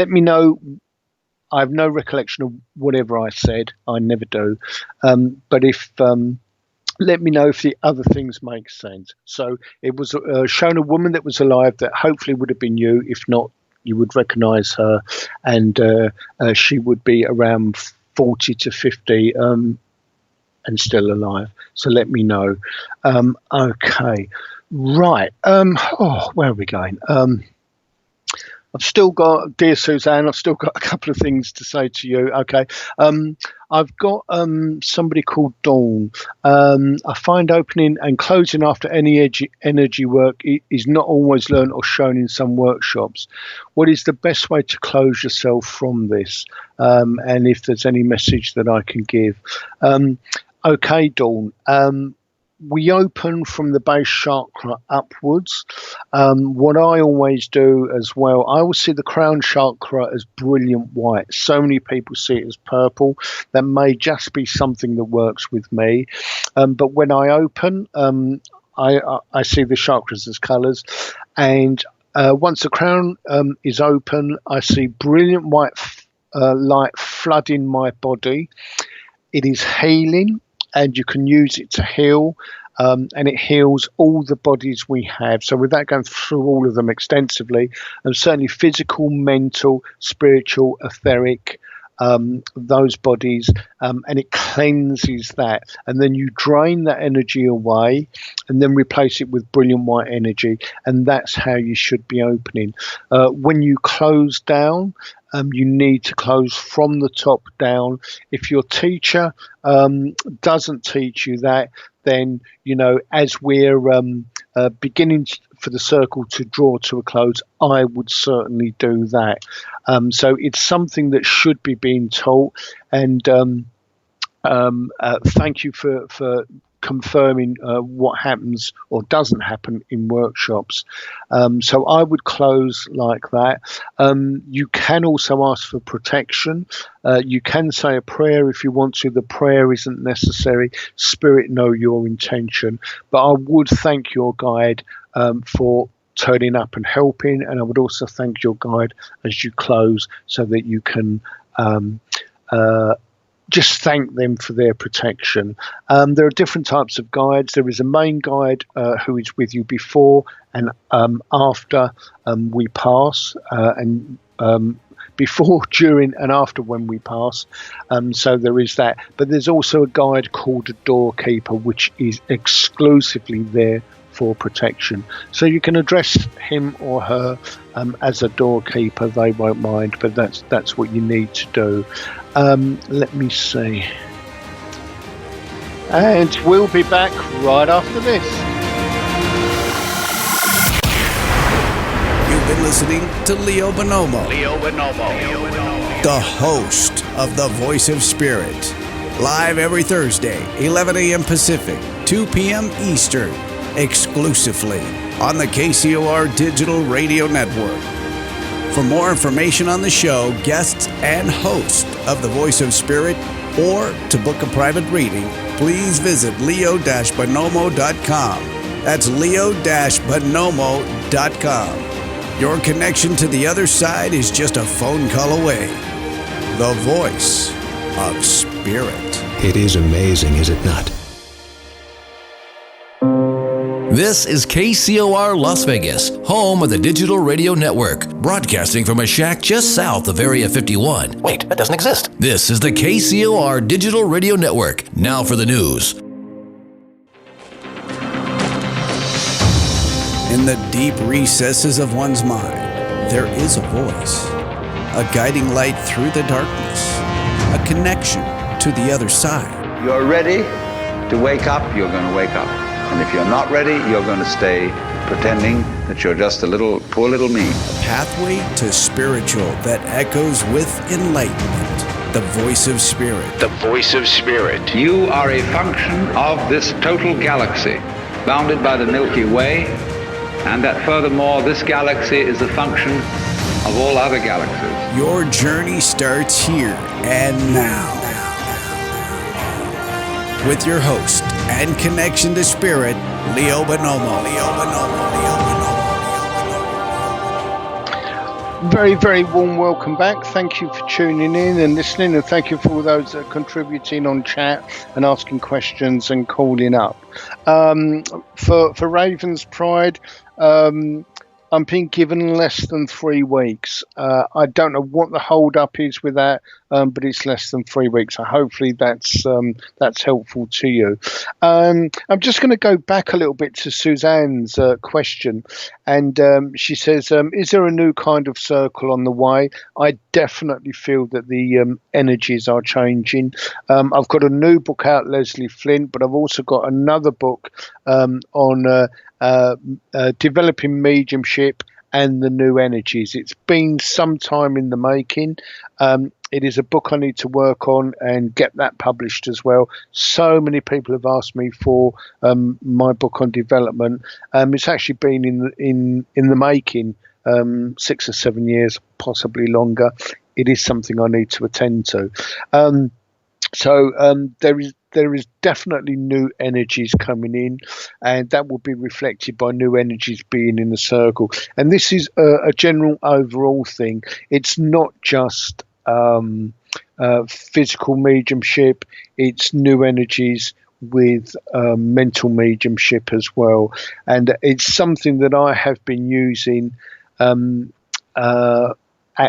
me know. I have no recollection of whatever I said. I never do. But if let me know if the other things make sense. So it was shown a woman that was alive that hopefully would have been you. If not, you would recognise her, and she would be around 40 to 50. and still alive. So let me know. Okay, right. Where are we going? I've still got, dear Suzanne, I've still got a couple of things to say to you. Okay. I've got somebody called Dawn. I find opening and closing after any energy work is not always learned or shown in some workshops. What is the best way to close yourself from this? And if there's any message that I can give. Okay, Dawn. We open from the base chakra upwards. What I always do as well, I will see the crown chakra as brilliant white. So many people see it as purple. That may just be something that works with me. But when I open, I see the chakras as colours. And once the crown is open, I see brilliant white light flooding my body. It is healing. And you can use it to heal, and it heals all the bodies we have. So without going through all of them extensively, and certainly physical, mental, spiritual, etheric, those bodies, and it cleanses that. And then you drain that energy away and then replace it with brilliant white energy. And that's how you should be opening. When you close down, you need to close from the top down. If your teacher doesn't teach you that, then, as we're beginning for the circle to draw to a close, I would certainly do that. So it's something that should be being taught. And thank you for confirming what happens or doesn't happen in workshops. So I would close like that. You can also ask for protection. You can say a prayer if you want to. The prayer isn't necessary. Spirit know your intention. But I would thank your guide for turning up and helping. And I would also thank your guide as you close so that you can just thank them for their protection. There are different types of guides. There is a main guide who is with you before and after we pass, and before, during, and after when we pass. So there is that. But there's also a guide called a doorkeeper, which is exclusively there for protection. So you can address him or her as a doorkeeper. They won't mind, but that's what you need to do. Let me see. And we'll be back right after this. You've been listening to Leo Bonomo. Leo Bonomo. The host of The Voice of Spirit. Live every Thursday, 11 a.m. Pacific, 2 p.m. Eastern. Exclusively on the KCOR Digital Radio Network. For more information on the show, guests, and host of The Voice of Spirit, or to book a private reading, please visit leo-bonomo.com. That's leo-bonomo.com. Your connection to the other side is just a phone call away. The Voice of Spirit. It is amazing, is it not? This is KCOR Las Vegas, home of the Digital Radio Network, broadcasting from a shack just south of Area 51. Wait, that doesn't exist. This is the KCOR Digital Radio Network. Now for the news. In the deep recesses of one's mind, there is a voice, a guiding light through the darkness, a connection to the other side. You're ready to wake up, you're going to wake up. And if you're not ready, you're going to stay pretending that you're just a poor little me. A pathway to spiritual that echoes with enlightenment. The Voice of Spirit. The Voice of Spirit. You are a function of this total galaxy, bounded by the Milky Way, and that furthermore, this galaxy is a function of all other galaxies. Your journey starts here and now. With your host and connection to Spirit, Leo Bonomo. Very, very warm welcome back. Thank you for tuning in and listening, and thank you for all those that are contributing on chat and asking questions and calling up. For Raven's Pride, I'm being given less than 3 weeks. I don't know what the hold up is with that, but it's less than 3 weeks. So hopefully that's helpful to you. I'm just going to go back a little bit to Suzanne's question, and she says, "Is there a new kind of circle on the way?" I definitely feel that the energies are changing. I've got a new book out, Leslie Flint, but I've also got another book on developing mediumship and the new energies. It's been some time in the making. It is a book I need to work on and get that published as well. So many people have asked me for my book on development. It's actually been in the making 6 or 7 years, possibly longer. It is something I need to attend to. So there is definitely new energies coming in, and that will be reflected by new energies being in the circle. And this is a general overall thing. It's not just physical mediumship, it's new energies with mental mediumship as well. And it's something that I have been using at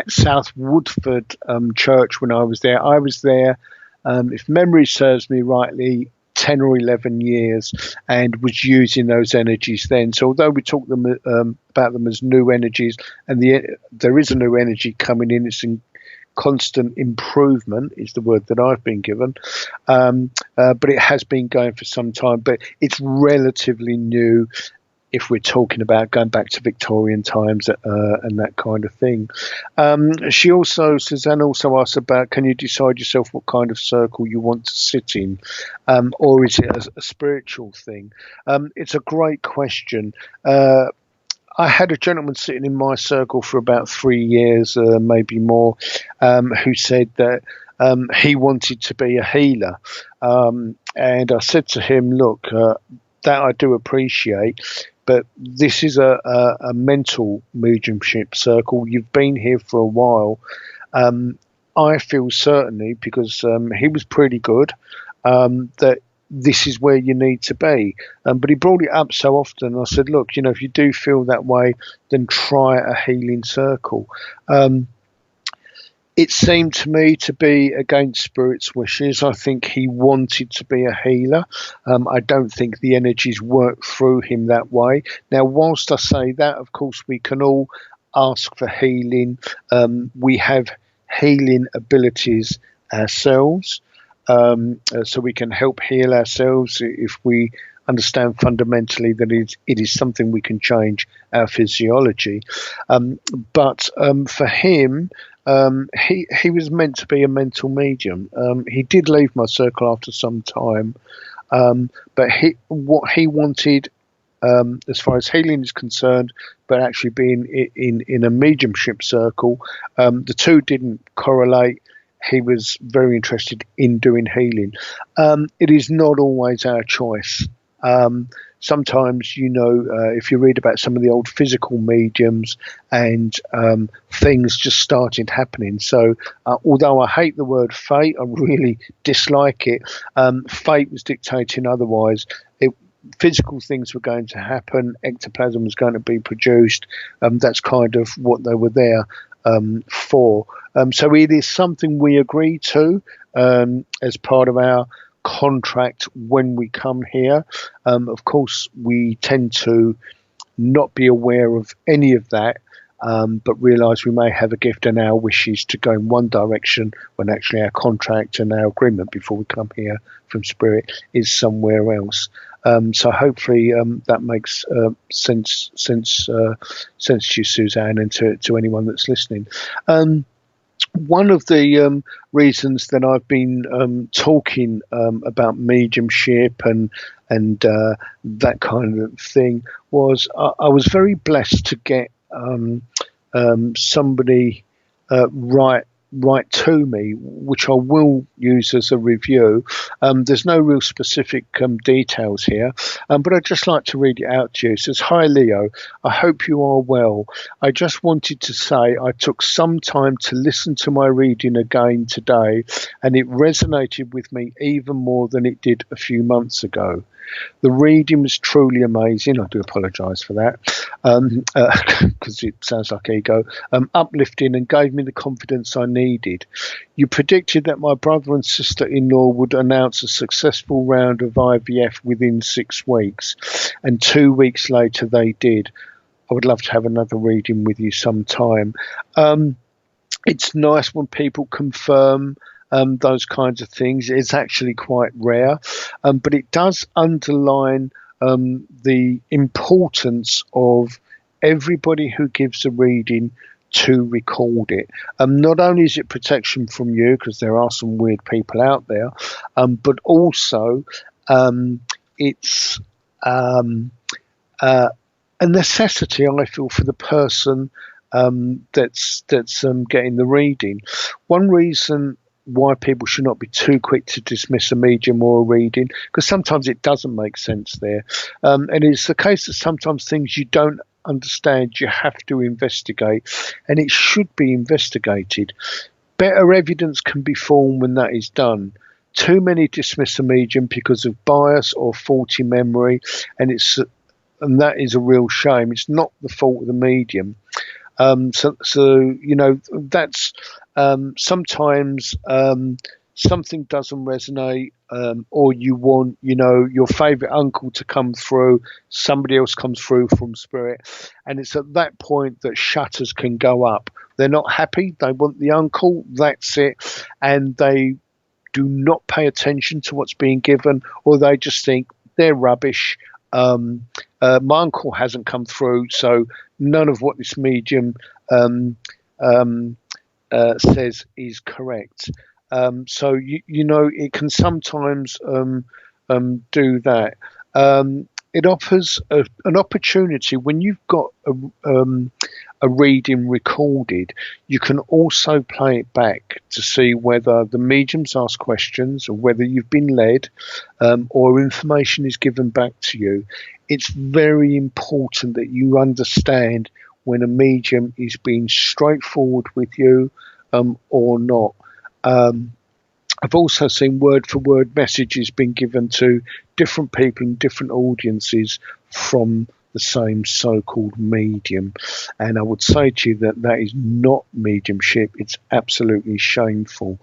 South Woodford Church when I was there. I was there, if memory serves me rightly, 10 or 11 years, and was using those energies then. So although we talk about them as new energies, and there is a new energy coming in, it's in constant improvement is the word that I've been given, but it has been going for some time, but it's relatively new if we're talking about going back to Victorian times and that kind of thing. Suzanne also asked about, can you decide yourself what kind of circle you want to sit in, or is it a spiritual thing? It's a great question. I had a gentleman sitting in my circle for about 3 years, maybe more, who said that he wanted to be a healer. And I said to him, look, that I do appreciate, but this is a mental mediumship circle. You've been here for a while. I feel certainly, because he was pretty good, that this is where you need to be. But he brought it up so often. I said, look, if you do feel that way, then try a healing circle. It seemed to me to be against Spirit's wishes. I think he wanted to be a healer. I don't think the energies worked through him that way. Now, whilst I say that, of course, we can all ask for healing. We have healing abilities ourselves. So we can help heal ourselves if we understand fundamentally that it is something we can change our physiology. But for him, he was meant to be a mental medium. He did leave my circle after some time, but what he wanted, as far as healing is concerned, but actually being in a mediumship circle, the two didn't correlate. He was very interested in doing healing. It is not always our choice. Sometimes, if you read about some of the old physical mediums and things just started happening. So although I hate the word fate, I really dislike it. Fate was dictating otherwise. Physical things were going to happen. Ectoplasm was going to be produced. That's kind of what they were there for. So it is something we agree to as part of our contract when we come here. Of course, we tend to not be aware of any of that, but realise we may have a gift and our wishes to go in one direction when actually our contract and our agreement before we come here from Spirit is somewhere else. So hopefully that makes sense to you, Suzanne, and to anyone that's listening. One of the reasons that I've been talking about mediumship and that kind of thing was I was very blessed to get somebody write to me, which I will use as a review. There's no real specific details here, but I'd just like to read it out to you. It says, "Hi Leo, I hope you are well. I just wanted to say I took some time to listen to my reading again today, and it resonated with me even more than it did a few months ago. The reading was truly amazing. I do apologise for that, because it sounds like ego. Uplifting, and gave me the confidence I needed. You predicted that my brother and sister-in-law would announce a successful round of IVF within 6 weeks, and 2 weeks later they did. I would love to have another reading with you sometime. It's nice when people confirm those kinds of things. It's actually quite rare, but it does underline the importance of everybody who gives a reading to record it. Not only is it protection from you, because there are some weird people out there, but also it's a necessity, I feel, for the person that's getting the reading. One reason why people should not be too quick to dismiss a medium or a reading, because sometimes it doesn't make sense there, and it's the case that sometimes things you don't understand you have to investigate, and it should be investigated. Better evidence can be formed when that is done. Too many dismiss a medium because of bias or faulty memory, and that is a real shame. It's not the fault of the medium. So you know, that's sometimes something doesn't resonate, or you want, you know, your favourite uncle to come through, somebody else comes through from spirit, and it's at that point that shutters can go up. They're not happy, they want the uncle, that's it, and they do not pay attention to what's being given, or they just think they're rubbish. My uncle hasn't come through, so none of what this medium says is correct. So you know, it can sometimes do that. It offers an opportunity when you've got a reading recorded. You can also play it back to see whether the mediums ask questions, or whether you've been led, or information is given back to you. It's very important that you understand when a medium is being straightforward with you, or not. I've also seen word-for-word messages being given to different people in different audiences from the same so-called medium, and I would say to you that that is not mediumship. It's absolutely shameful.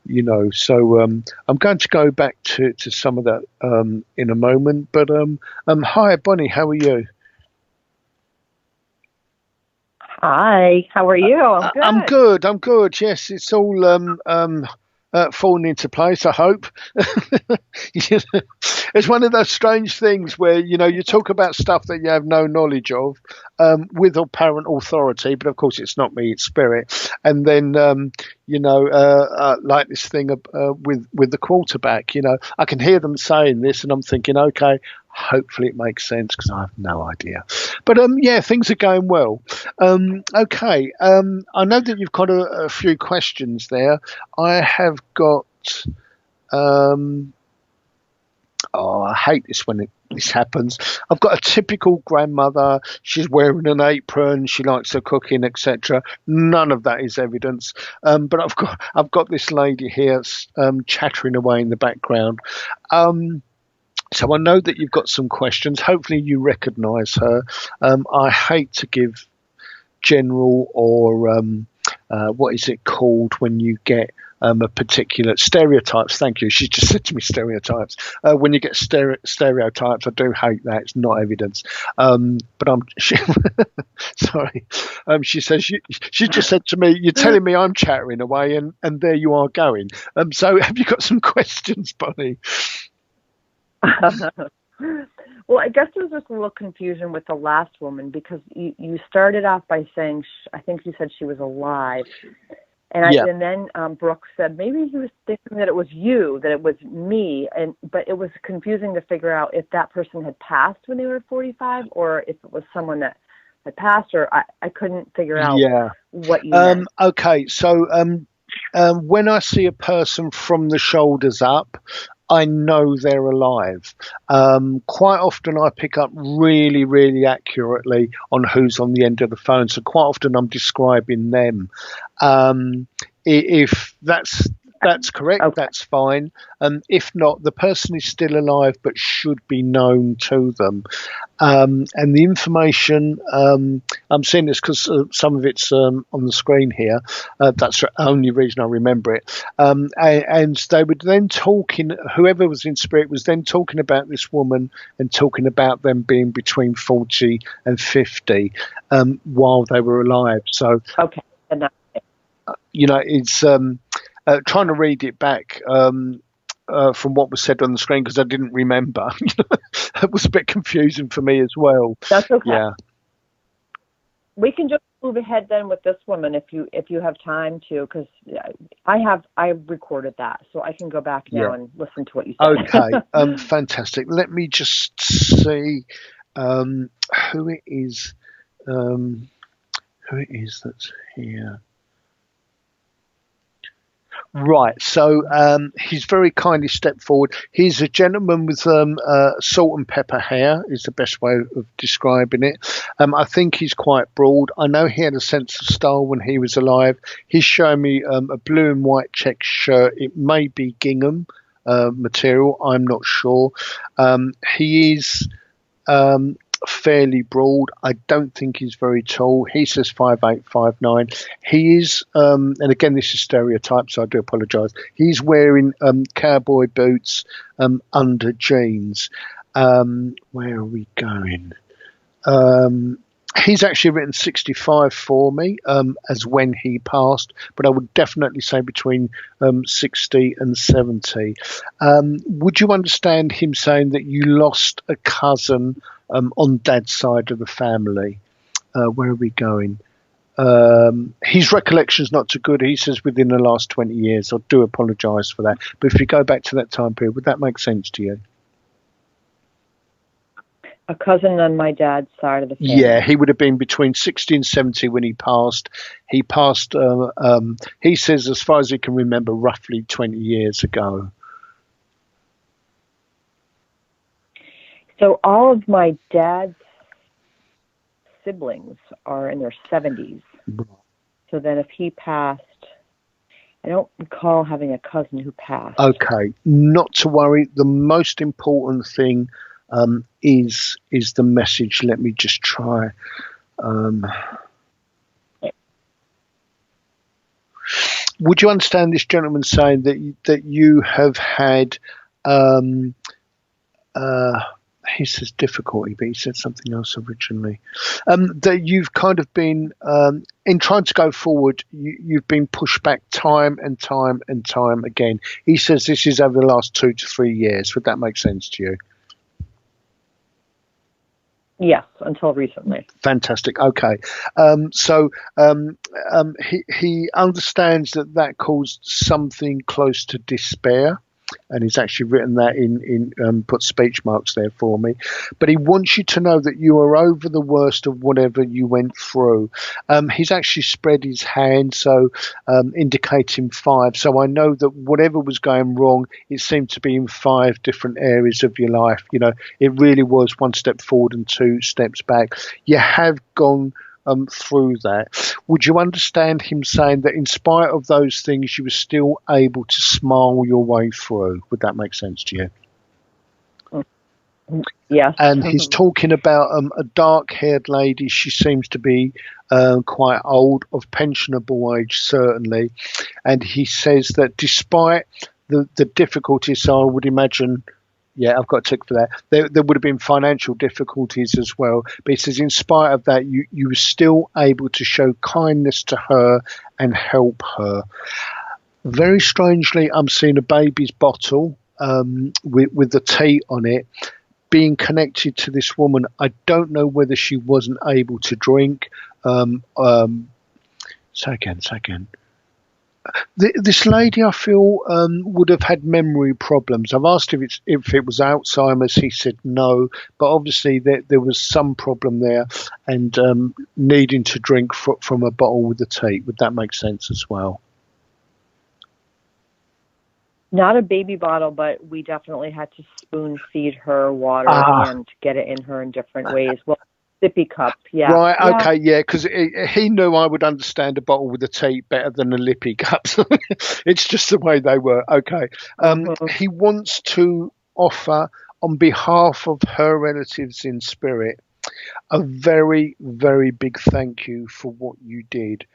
You know, so I'm going to go back to some of that in a moment. But hi, Bonnie, how are you? Hi, how are you? I'm good. I'm good. Yes, it's all falling into place, I hope. It's one of those strange things where, you know, you talk about stuff that you have no knowledge of, with apparent authority, but of course it's not me, it's spirit. And then you know, like this thing with the quarterback, you know, I can hear them saying this and I'm thinking, okay, hopefully it makes sense, because I have no idea. But yeah, things are going well. Okay, I know that you've got a few questions there. I have got I hate this when this happens. I've got a typical grandmother. She's wearing an apron. She likes her cooking, etc. None of that is evidence. But I've got this lady here chattering away in the background. So I know that you've got some questions. Hopefully you recognise her. I hate to give general or what is it called when you get a particular stereotypes. Thank you. She just said to me stereotypes. When you get stereotypes, I do hate that. It's not evidence. But sorry. She says she just said to me, "You're telling me I'm chattering away, and there you are going." So have you got some questions, Bonnie? Well, I guess there's just a little confusion with the last woman, because you started off by saying, I think you said she was alive. And then Brooke said maybe he was thinking that it was you, that it was me, but it was confusing to figure out if that person had passed when they were 45, or if it was someone that had passed, or I couldn't figure out what you meant. Okay, so when I see a person from the shoulders up, I know they're alive. Quite often I pick up really, really accurately on who's on the end of the phone. So quite often I'm describing them. If that's That's correct. Okay. That's fine. If not, the person is still alive but should be known to them. And the information, I'm seeing this because some of it's on the screen here. That's the only reason I remember it. And they were then talking, whoever was in spirit was then talking about this woman and talking about them being between 40 and 50 while they were alive. So, okay. it's trying to read it back. From what was said on the screen, because I didn't remember. It was a bit confusing for me as well. That's okay. Yeah. We can just move ahead then with this woman if you have time to, because I recorded that, so I can go back now and listen to what you said. Okay. Fantastic. Let me just see who it is. Who it is that's here. Right, so he's very kindly stepped forward. He's a gentleman with salt and pepper hair, is the best way of describing it. I think he's quite broad. I know he had a sense of style when he was alive. He's showing me a blue and white check shirt. It may be gingham material, I'm not sure. He is fairly broad. I don't think he's very tall. He says 5'8", 5'9". He is, and again, this is stereotype, so I do apologise. He's wearing cowboy boots under jeans. Where are we going? He's actually written 65 for me as when he passed, but I would definitely say between 60 and 70. Would you understand him saying that you lost a cousin on Dad's side of the family? Where are we going? His recollection's not too good. He says within the last 20 years. I do apologise for that. But if you go back to that time period, would that make sense to you? A cousin on my dad's side of the family. Yeah, he would have been between 60 and 70 when he passed. He passed, he says, as far as he can remember, roughly 20 years ago. So all of my dad's siblings are in their 70s. So then if he passed, I don't recall having a cousin who passed. Okay, not to worry. The most important thing is the message. Let me just try. Would you understand this gentleman saying that you have had he says difficulty, but he said something else originally. That you've kind of been, in trying to go forward, you've been pushed back time and time and time again. He says this is over the last 2 to 3 years. Would that make sense to you? Yes, until recently. Fantastic. Okay. He understands that caused something close to despair. And he's actually written that in put speech marks there for me. But he wants you to know that you are over the worst of whatever you went through. He's actually spread his hand, so indicating 5. So I know that whatever was going wrong, it seemed to be in 5 different areas of your life. You know, it really was 1 step forward and 2 steps back. You have gone through that. Would you understand him saying that in spite of those things, you were still able to smile your way through? Would that make sense to you? Yes. And he's talking about a dark-haired lady. She seems to be quite old, of pensionable age, certainly. And he says that despite the difficulties, so I would imagine, yeah, I've got a tick for that. There would have been financial difficulties as well. But he says in spite of that, you were still able to show kindness to her and help her. Very strangely, I'm seeing a baby's bottle with the tea on it being connected to this woman. I don't know whether she wasn't able to drink. Say again. This lady, I feel, would have had memory problems. I've asked if it was Alzheimer's. He said no, but obviously there was some problem there, and needing to drink from a bottle with the tea. Would that make sense as well? Not a baby bottle, but we definitely had to spoon feed her water and get it in her in different ways. Well, sippy cup. Yeah. Right. Yeah. Okay. Yeah. Because he knew I would understand a bottle with a tea better than a lippy cup. It's just the way they were. Okay. He wants to offer, on behalf of her relatives in spirit, a very, very big thank you for what you did.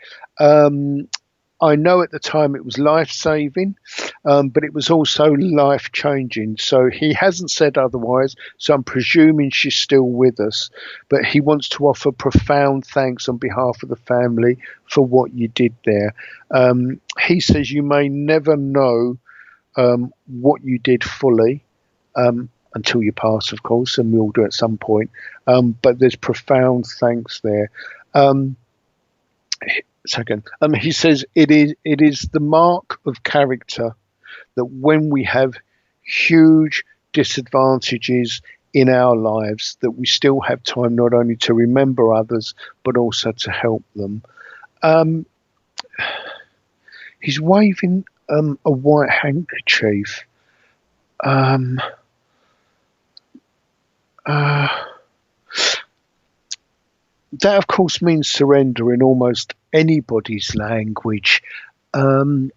I know at the time it was life-saving, but it was also life-changing. So he hasn't said otherwise, so I'm presuming she's still with us. But he wants to offer profound thanks on behalf of the family for what you did there. He says you may never know what you did fully until you pass, of course, and we all do at some point. But there's profound thanks there. Second, he says it is the mark of character that when we have huge disadvantages in our lives, that we still have time not only to remember others but also to help them. He's waving a white handkerchief. That, of course, means surrender in almost anybody's language. Now,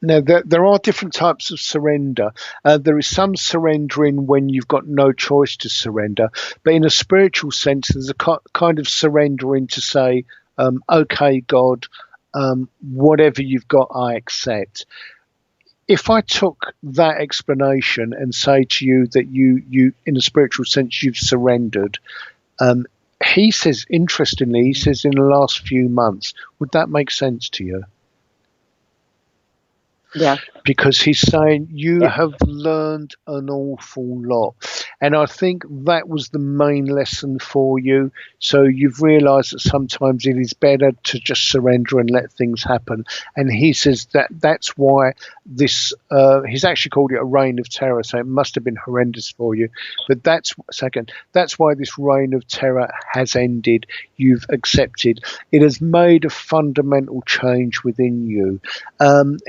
there are different types of surrender. There is some surrendering when you've got no choice to surrender. But in a spiritual sense, there's a kind of surrendering to say, okay, God, whatever you've got, I accept. If I took that explanation and say to you that you in a spiritual sense, you've surrendered, he says, interestingly, he says in the last few months, would that make sense to you? Yeah. Because he's saying you have learned an awful lot. And I think that was the main lesson for you. So you've realised that sometimes it is better to just surrender and let things happen. And he says that's why this, he's actually called it a reign of terror. So it must have been horrendous for you. But that's why this reign of terror has ended. You've accepted. It has made a fundamental change within you.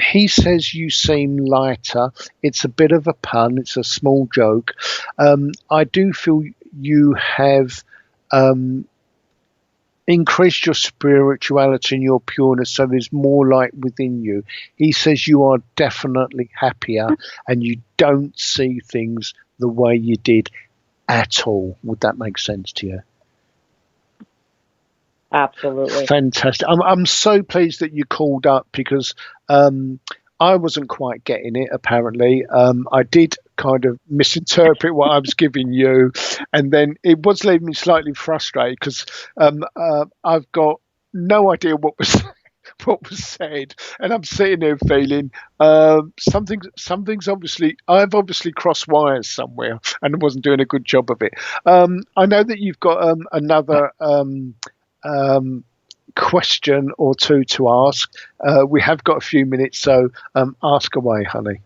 He says you seem lighter. It's a bit of a pun. It's a small joke. I do feel you have increased your spirituality and your pureness, so there's more light within you. He says you are definitely happier and you don't see things the way you did at all. Would that make sense to you? Absolutely. Fantastic. I'm so pleased that you called up because I wasn't quite getting it, apparently. I did kind of misinterpret what I was giving you, and then it was leaving me slightly frustrated because I've got no idea what was said, and I'm sitting there feeling something's obviously, I've obviously crossed wires somewhere and wasn't doing a good job of it. I know that you've got another question or two to ask. We have got a few minutes, so ask away, honey.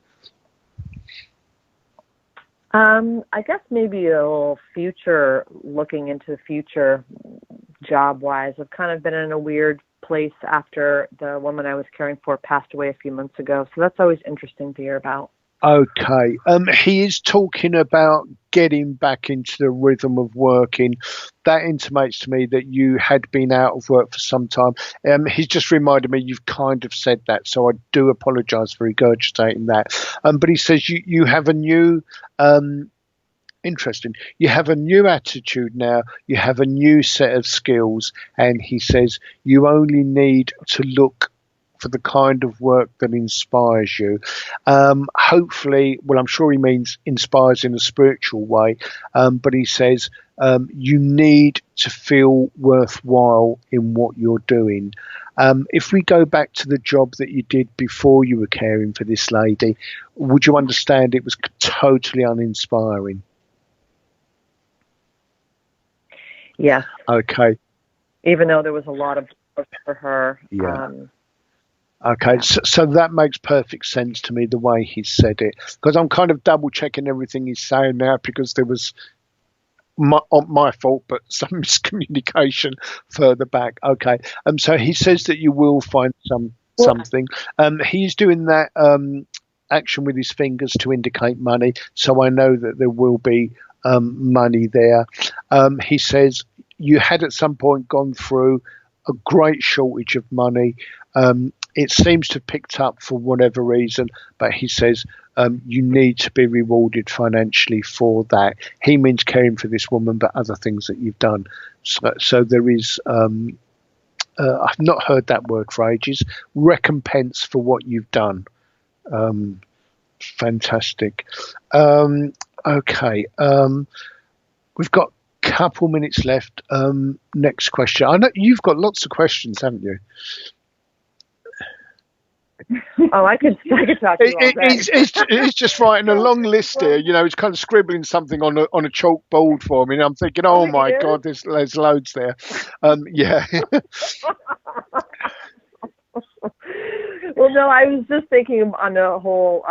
I guess maybe a little future, looking into the future job-wise. I've kind of been in a weird place after the woman I was caring for passed away a few months ago, so that's always interesting to hear about. Okay. He is talking about getting back into the rhythm of working. That intimates to me that you had been out of work for some time. He's just reminded me you've kind of said that, so I do apologise for regurgitating that. But he says you have a new, interesting, you have a new attitude now, you have a new set of skills, and he says you only need to look for the kind of work that inspires you. Hopefully, well, I'm sure he means inspires in a spiritual way, but he says you need to feel worthwhile in what you're doing. If we go back to the job that you did before you were caring for this lady, would you understand it was totally uninspiring? Yes. Okay. Even though there was a lot of work for her. Yeah. Okay, so that makes perfect sense to me, the way he said it, because I'm kind of double checking everything he's saying now because there was my fault, but some miscommunication further back. Okay, so he says that you will find something. He's doing that action with his fingers to indicate money, so I know that there will be money there. He says you had at some point gone through a great shortage of money. It seems to have picked up for whatever reason, but he says you need to be rewarded financially for that. He means caring for this woman, but other things that you've done. So there is, I've not heard that word for ages, recompense for what you've done. Fantastic. Okay. We've got a couple minutes left. Next question. I know you've got lots of questions, haven't you? Oh, I could talk to you all day. It's just writing a long list here. You know, it's kind of scribbling something on a chalkboard for me, and I'm thinking, oh my God, there's loads there. Yeah. Well, no, I was just thinking on the whole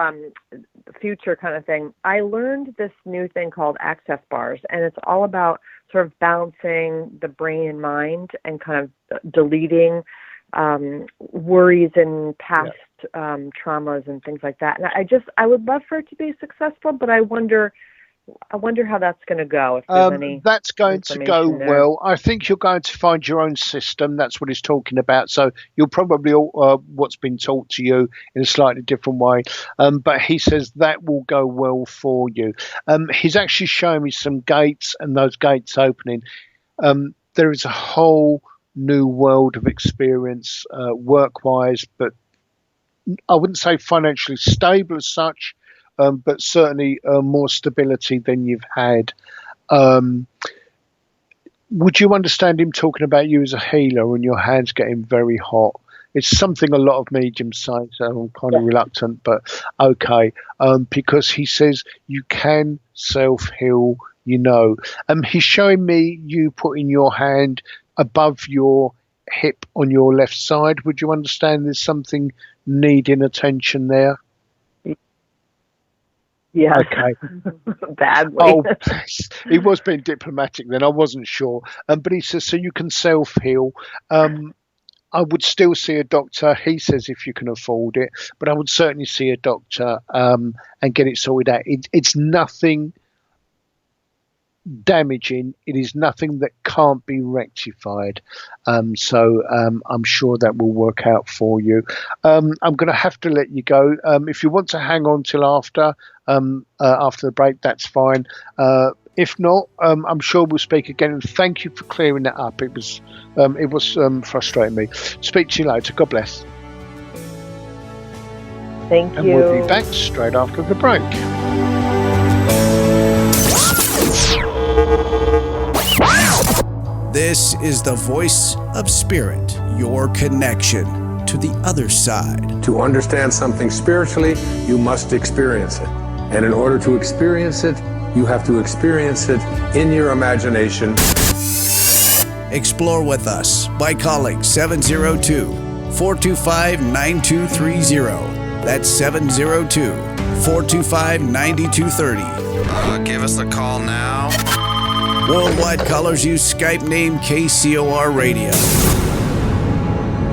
future kind of thing. I learned this new thing called access bars, and it's all about sort of balancing the brain and mind and kind of deleting worries and past traumas and things like that. And I would love for it to be successful, but I wonder how that's going to go. If there's any that's going to go there. Well. I think you're going to find your own system. That's what he's talking about. So you'll probably what's been taught to you in a slightly different way. But he says that will go well for you. He's actually showing me some gates, and those gates opening. There is a whole new world of experience, work-wise, but I wouldn't say financially stable as such. But certainly more stability than you've had. Would you understand him talking about you as a healer and your hands getting very hot? It's something a lot of mediums say, so I'm kind of reluctant, but okay. Because he says you can self-heal, you know. He's showing me you putting your hand above your hip on your left side. Would you understand there's something needing attention there? Yeah. Okay. Badly. Oh, he was being diplomatic then. I wasn't sure. But he says, so you can self-heal. I would still see a doctor. He says if you can afford it. But I would certainly see a doctor and get it sorted out. It's nothing damaging. It is nothing that can't be rectified. So I'm sure that will work out for you. I'm going to have to let you go. If you want to hang on till after the break, that's fine. If not, I'm sure we'll speak again. And thank you for clearing that up. It was frustrating me. Speak to you later. God bless. Thank you. And we'll be back straight after the break. This is the voice of Spirit, your connection to the other side. To understand something spiritually, you must experience it. And in order to experience it, you have to experience it in your imagination. Explore with us by calling 702-425-9230. That's 702-425-9230. Give us a call now. Worldwide callers use Skype name KCOR Radio.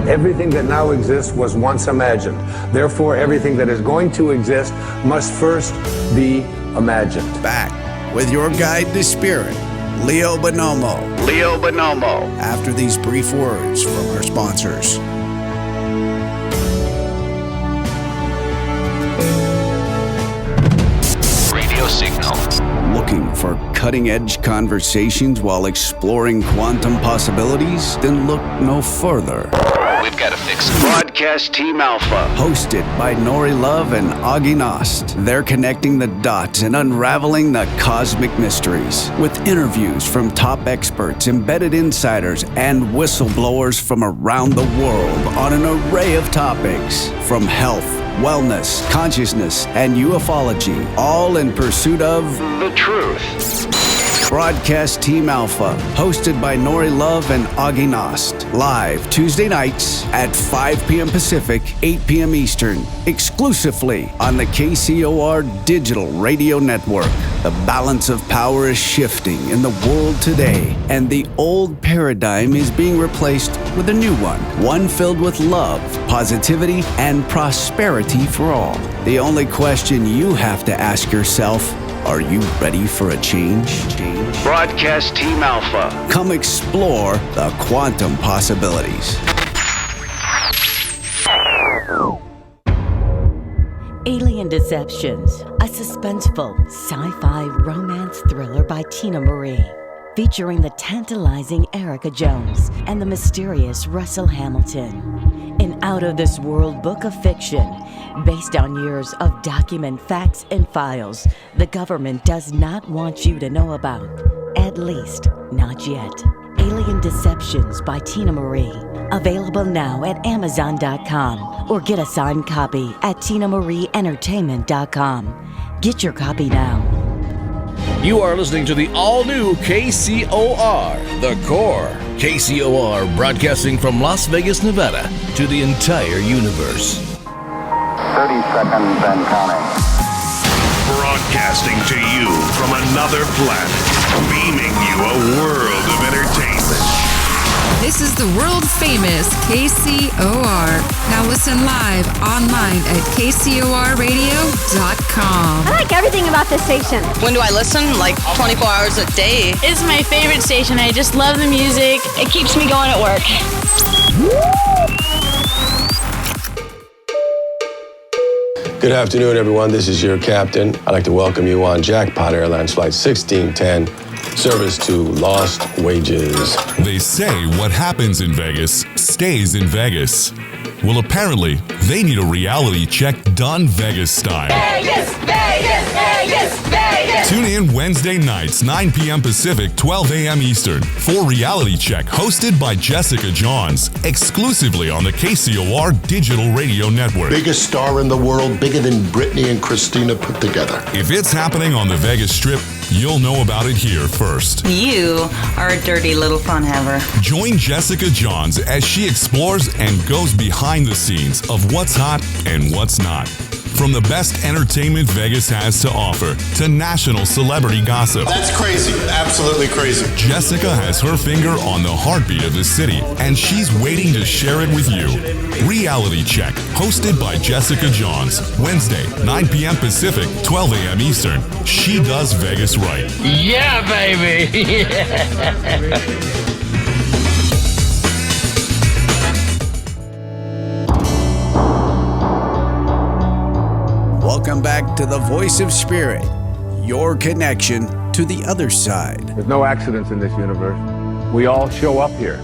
Everything that now exists was once imagined. Therefore, everything that is going to exist must first be imagined. Back with your guide to Spirit, Leo Bonomo. Leo Bonomo. After these brief words from our sponsors. Radio signal. Looking for cutting-edge conversations while exploring quantum possibilities? Then look no further. We've got to fix it. Broadcast Team Alpha. Hosted by Nori Love and Augie Nost. They're connecting the dots and unraveling the cosmic mysteries with interviews from top experts, embedded insiders, and whistleblowers from around the world on an array of topics, from health, wellness, consciousness, and ufology, all in pursuit of the truth. Broadcast Team Alpha, hosted by Nori Love and Augie Nost. Live Tuesday nights at 5 p.m. Pacific, 8 p.m. Eastern, exclusively on the KCOR Digital Radio Network. The balance of power is shifting in the world today, and the old paradigm is being replaced with a new one filled with love, positivity, and prosperity for all. The only question you have to ask yourself Are you ready for a change? Broadcast Team Alpha. Come explore the quantum possibilities. Alien Deceptions, a suspenseful sci-fi romance thriller by Tina Marie, featuring the tantalizing Erica Jones and the mysterious Russell Hamilton. An out-of-this-world book of fiction based on years of document facts and files the government does not want you to know about, at least not yet. Alien Deceptions by Tina Marie. Available now at Amazon.com or get a signed copy at TinaMarieEntertainment.com. Get your copy now. You are listening to the all-new KCOR, The Core. KCOR broadcasting from Las Vegas, Nevada to the entire universe. 30 seconds and counting. Broadcasting to you from another planet, beaming you a world of entertainment. This is the world-famous KCOR. Now listen live online at KCORradio.com. I like everything about this station. When do I listen? Like 24 hours a day. It's my favorite station. I just love the music. It keeps me going at work. Good afternoon, everyone. This is your captain. I'd like to welcome you on Jackpot Airlines Flight 1610, service to Lost Wages. They say what happens in Vegas stays in Vegas. Well, apparently, they need a reality check done Vegas style. Vegas, Vegas, Vegas, Vegas. Tune in Wednesday nights, 9 p.m. Pacific, 12 a.m. Eastern, for Reality Check, hosted by Jessica Johns, exclusively on the KCOR Digital Radio Network. Biggest star in the world, bigger than Britney and Christina put together. If it's happening on the Vegas Strip, you'll know about it here first. You are a dirty little fun haver. Join Jessica Johns as she explores and goes behind the scenes of what's hot and what's not. From the best entertainment Vegas has to offer to national celebrity gossip. That's crazy. Absolutely crazy. Jessica has her finger on the heartbeat of the city, and she's waiting to share it with you. Reality Check, hosted by Jessica Johns. Wednesday, 9 p.m. Pacific, 12 a.m. Eastern. She does Vegas right. Yeah, baby. Welcome back to the Voice of Spirit, your connection to the other side. There's no accidents in this universe. We all show up here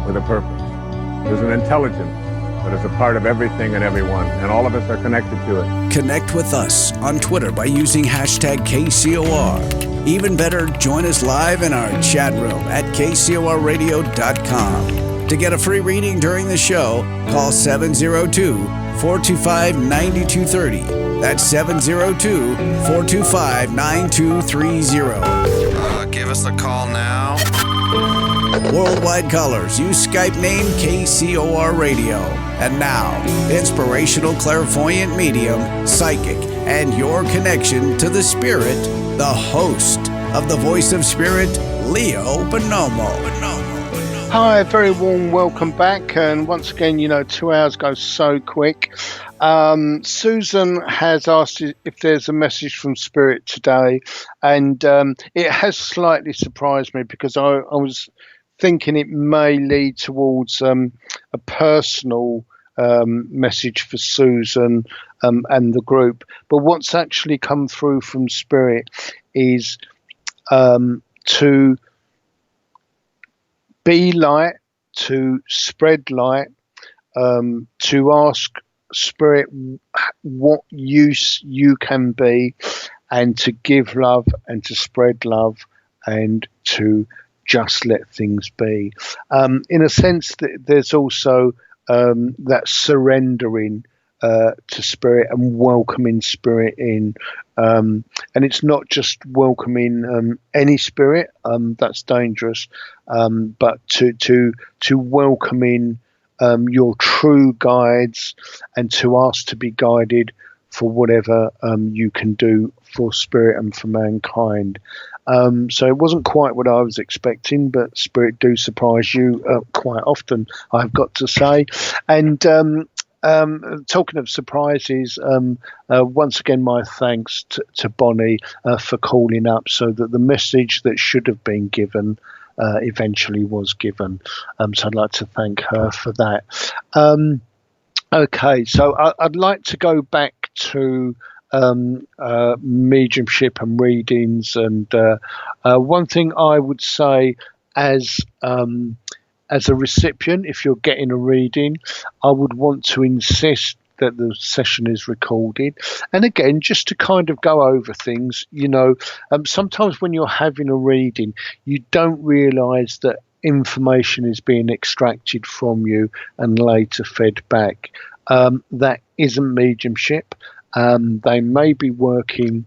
with a purpose. There's an intelligence that is a part of everything and everyone, and all of us are connected to it. Connect with us on Twitter by using hashtag KCOR. Even better, join us live in our chat room at KCORradio.com. To get a free reading during the show, call 702-425-9230. That's 702-425-9230. Give us a call now. Worldwide callers use Skype name KCOR Radio. And now, inspirational clairvoyant medium, psychic, and your connection to the spirit, the host of the Voice of Spirit, Leo Bonomo. Hi, very warm welcome back. And once again, 2 hours go so quick. Susan has asked if there's a message from Spirit today. And it has slightly surprised me because I was thinking it may lead towards a personal message for Susan and the group. But what's actually come through from Spirit is to be light, to spread light, to ask Spirit what use you can be, and to give love and to spread love and to just let things be. In a sense, there's also that surrendering to Spirit and welcoming Spirit in. And it's not just welcoming any spirit, that's dangerous, but to welcome in your true guides and to ask to be guided for whatever you can do for Spirit and for mankind. So it wasn't quite what I was expecting, but Spirit do surprise you quite often, I've got to say. And talking of surprises, once again, my thanks to Bonnie for calling up so that the message that should have been given eventually was given. So I'd like to thank her for that. Okay, so I'd like to go back to mediumship and readings, and one thing I would say as a recipient, if you're getting a reading, I would want to insist that the session is recorded. And again, just to kind of go over things, sometimes when you're having a reading, you don't realise that information is being extracted from you and later fed back. That isn't mediumship. They may be working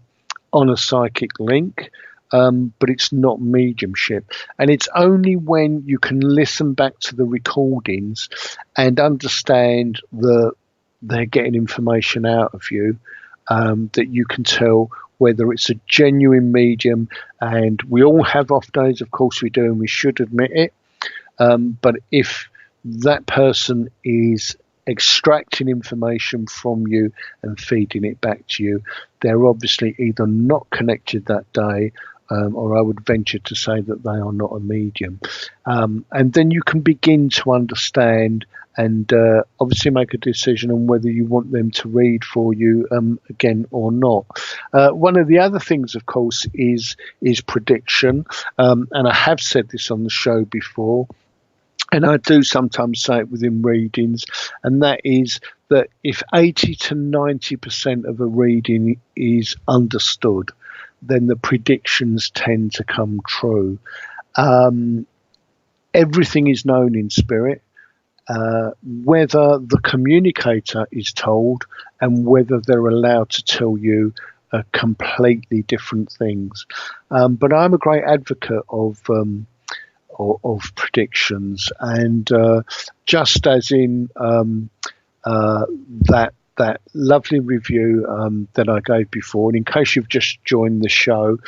on a psychic link, but it's not mediumship. And it's only when you can listen back to the recordings and understand that they're getting information out of you that you can tell whether it's a genuine medium. And we all have off days, of course we do, and we should admit it. But if that person is extracting information from you and feeding it back to you, they're obviously either not connected that day, or I would venture to say that they are not a medium. And then you can begin to understand and obviously make a decision on whether you want them to read for you again or not. One of the other things, of course, is prediction. And I have said this on the show before, and I do sometimes say it within readings, and that is that if 80 to 90% of a reading is understood, then the predictions tend to come true. Everything is known in spirit, whether the communicator is told and whether they're allowed to tell you completely different things. But I'm a great advocate of predictions, and just as in that lovely review that I gave before, and in case you've just joined the show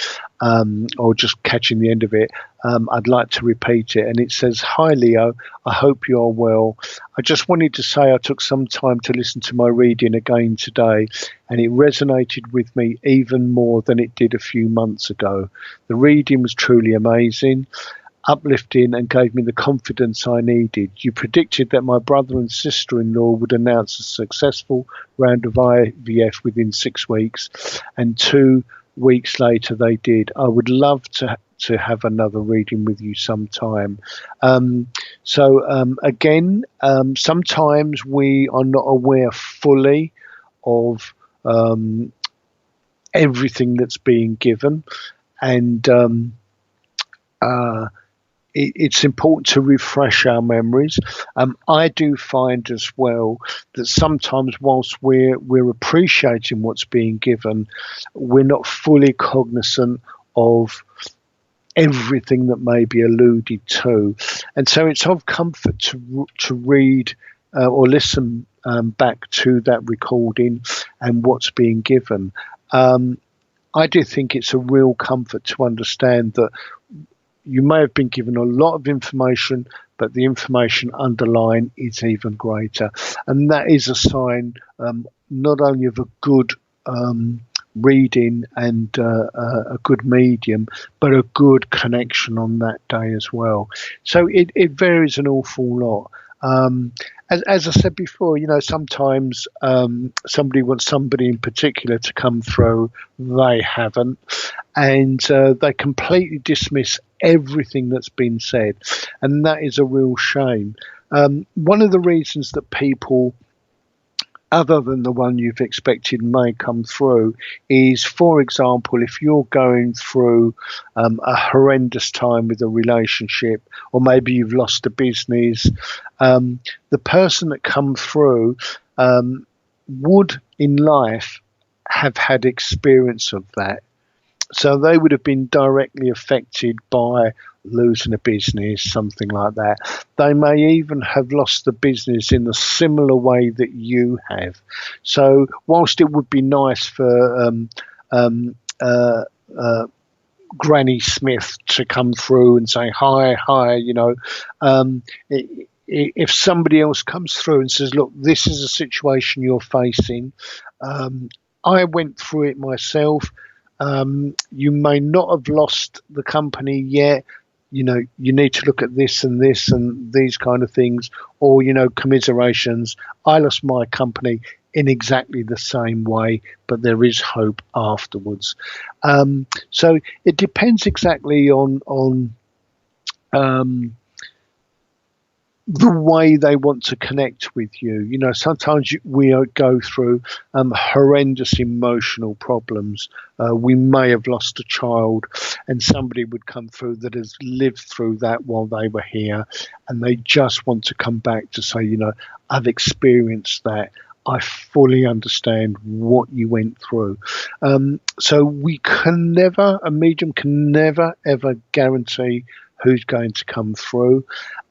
or just catching the end of it, I'd like to repeat it, and it says, "Hi Leo, I hope you're well. I just wanted to say I took some time to listen to my reading again today, and it resonated with me even more than it did a few months ago. The reading was truly amazing, uplifting, and gave me the confidence I needed. You predicted that my brother and sister-in-law would announce a successful round of IVF within 6 weeks, and 2 weeks later they did. I would love to have another reading with you sometime." Again, sometimes we are not aware fully of everything that's being given, and it's important to refresh our memories. I do find as well that sometimes whilst we're appreciating what's being given, we're not fully cognizant of everything that may be alluded to. And so it's of comfort to read or listen back to that recording and what's being given. I do think it's a real comfort to understand that you may have been given a lot of information, but the information underlying is even greater. And that is a sign not only of a good reading and a good medium, but a good connection on that day as well. So it varies an awful lot. As I said before, sometimes somebody wants somebody in particular to come through, they haven't, and they completely dismiss everything that's been said, and that is a real shame. One of the reasons that people other than the one you've expected may come through is, for example, if you're going through a horrendous time with a relationship, or maybe you've lost a business, the person that come through would in life have had experience of that. So they would have been directly affected by losing a business, something like that. They may even have lost the business in a similar way that you have. So whilst it would be nice for Granny Smith to come through and say, hi, if somebody else comes through and says, look, this is a situation you're facing, I went through it myself. You may not have lost the company yet. You know, you need to look at this and this and these kind of things, or, you know, commiserations. I lost my company in exactly the same way, but there is hope afterwards. So it depends exactly on the way they want to connect with you. You know, sometimes we go through horrendous emotional problems. We may have lost a child, and somebody would come through that has lived through that while they were here, and they just want to come back to say, you know, I've experienced that. I fully understand what you went through. So we can never, a medium can never, ever guarantee who's going to come through.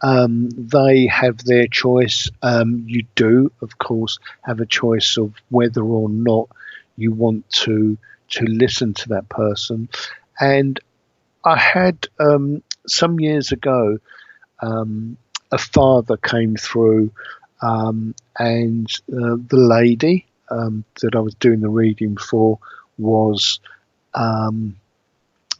They have their choice. You do, of course, have a choice of whether or not you want to listen to that person. And I had some years ago, a father came through, and the lady that I was doing the reading for was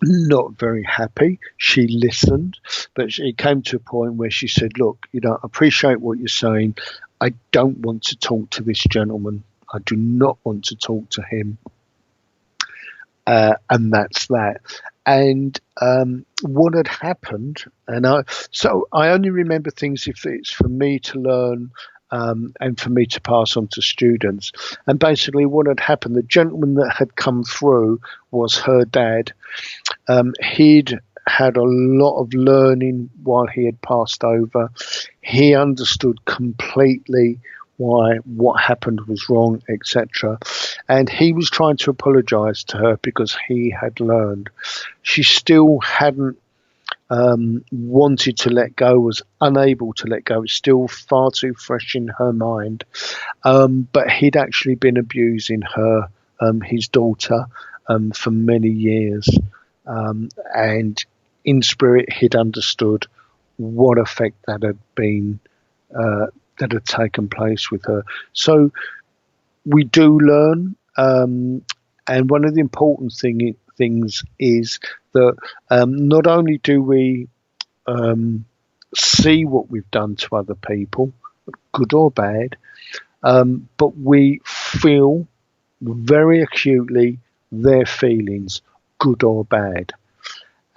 not very happy. She listened, but it came to a point where she said, look, you know, I appreciate what you're saying. I don't want to talk to this gentleman. I do not want to talk to him. And that's that. And what had happened, so I only remember things if it's for me to learn and for me to pass on to students. And basically what had happened, the gentleman that had come through was her dad. He'd had a lot of learning while he had passed over. He understood completely why what happened was wrong, etc. And he was trying to apologize to her because he had learned. She still hadn't wanted to let go, was unable to let go. It's still far too fresh in her mind. But he'd actually been abusing her, his daughter, for many years. And in spirit, he'd understood what effect that had been, that had taken place with her. So we do learn, and one of the important things is that not only do we see what we've done to other people, good or bad, but we feel very acutely their feelings, good or bad,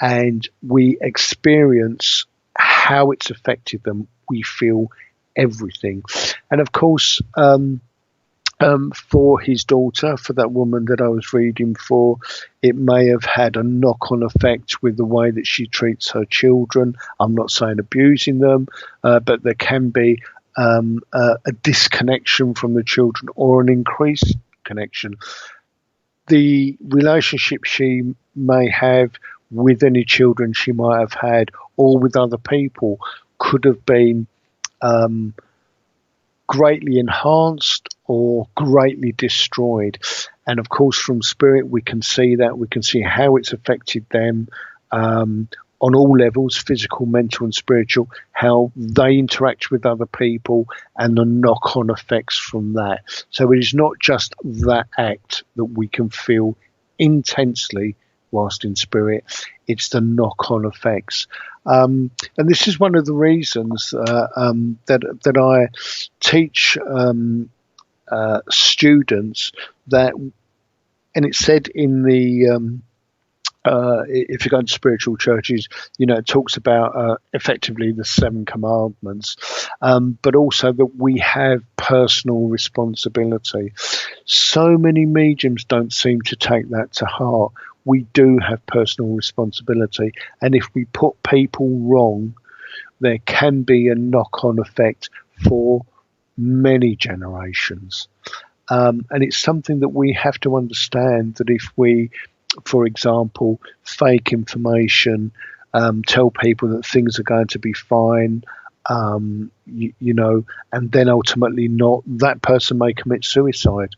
and we experience how it's affected them. We feel everything. And of course, for his daughter, for that woman that I was reading for, it may have had a knock-on effect with the way that she treats her children. I'm not saying abusing them, but there can be a disconnection from the children or an increased connection. The relationship she may have with any children she might have had or with other people could have been greatly enhanced or greatly destroyed. And of course, from spirit, we can see that. We can see how it's affected them on all levels, physical, mental and spiritual, how they interact with other people and the knock-on effects from that. So it is not just that act that we can feel intensely whilst in spirit, it's the knock-on effects. And this is one of the reasons that I teach students that, and it's said in the if you go to spiritual churches, you know, it talks about effectively the 7 commandments, but also that we have personal responsibility. So many mediums don't seem to take that to heart. We do have personal responsibility, and if we put people wrong, there can be a knock-on effect for many generations. And it's something that we have to understand, that if we, for example, fake information, tell people that things are going to be fine, you know, and then ultimately not, that person may commit suicide.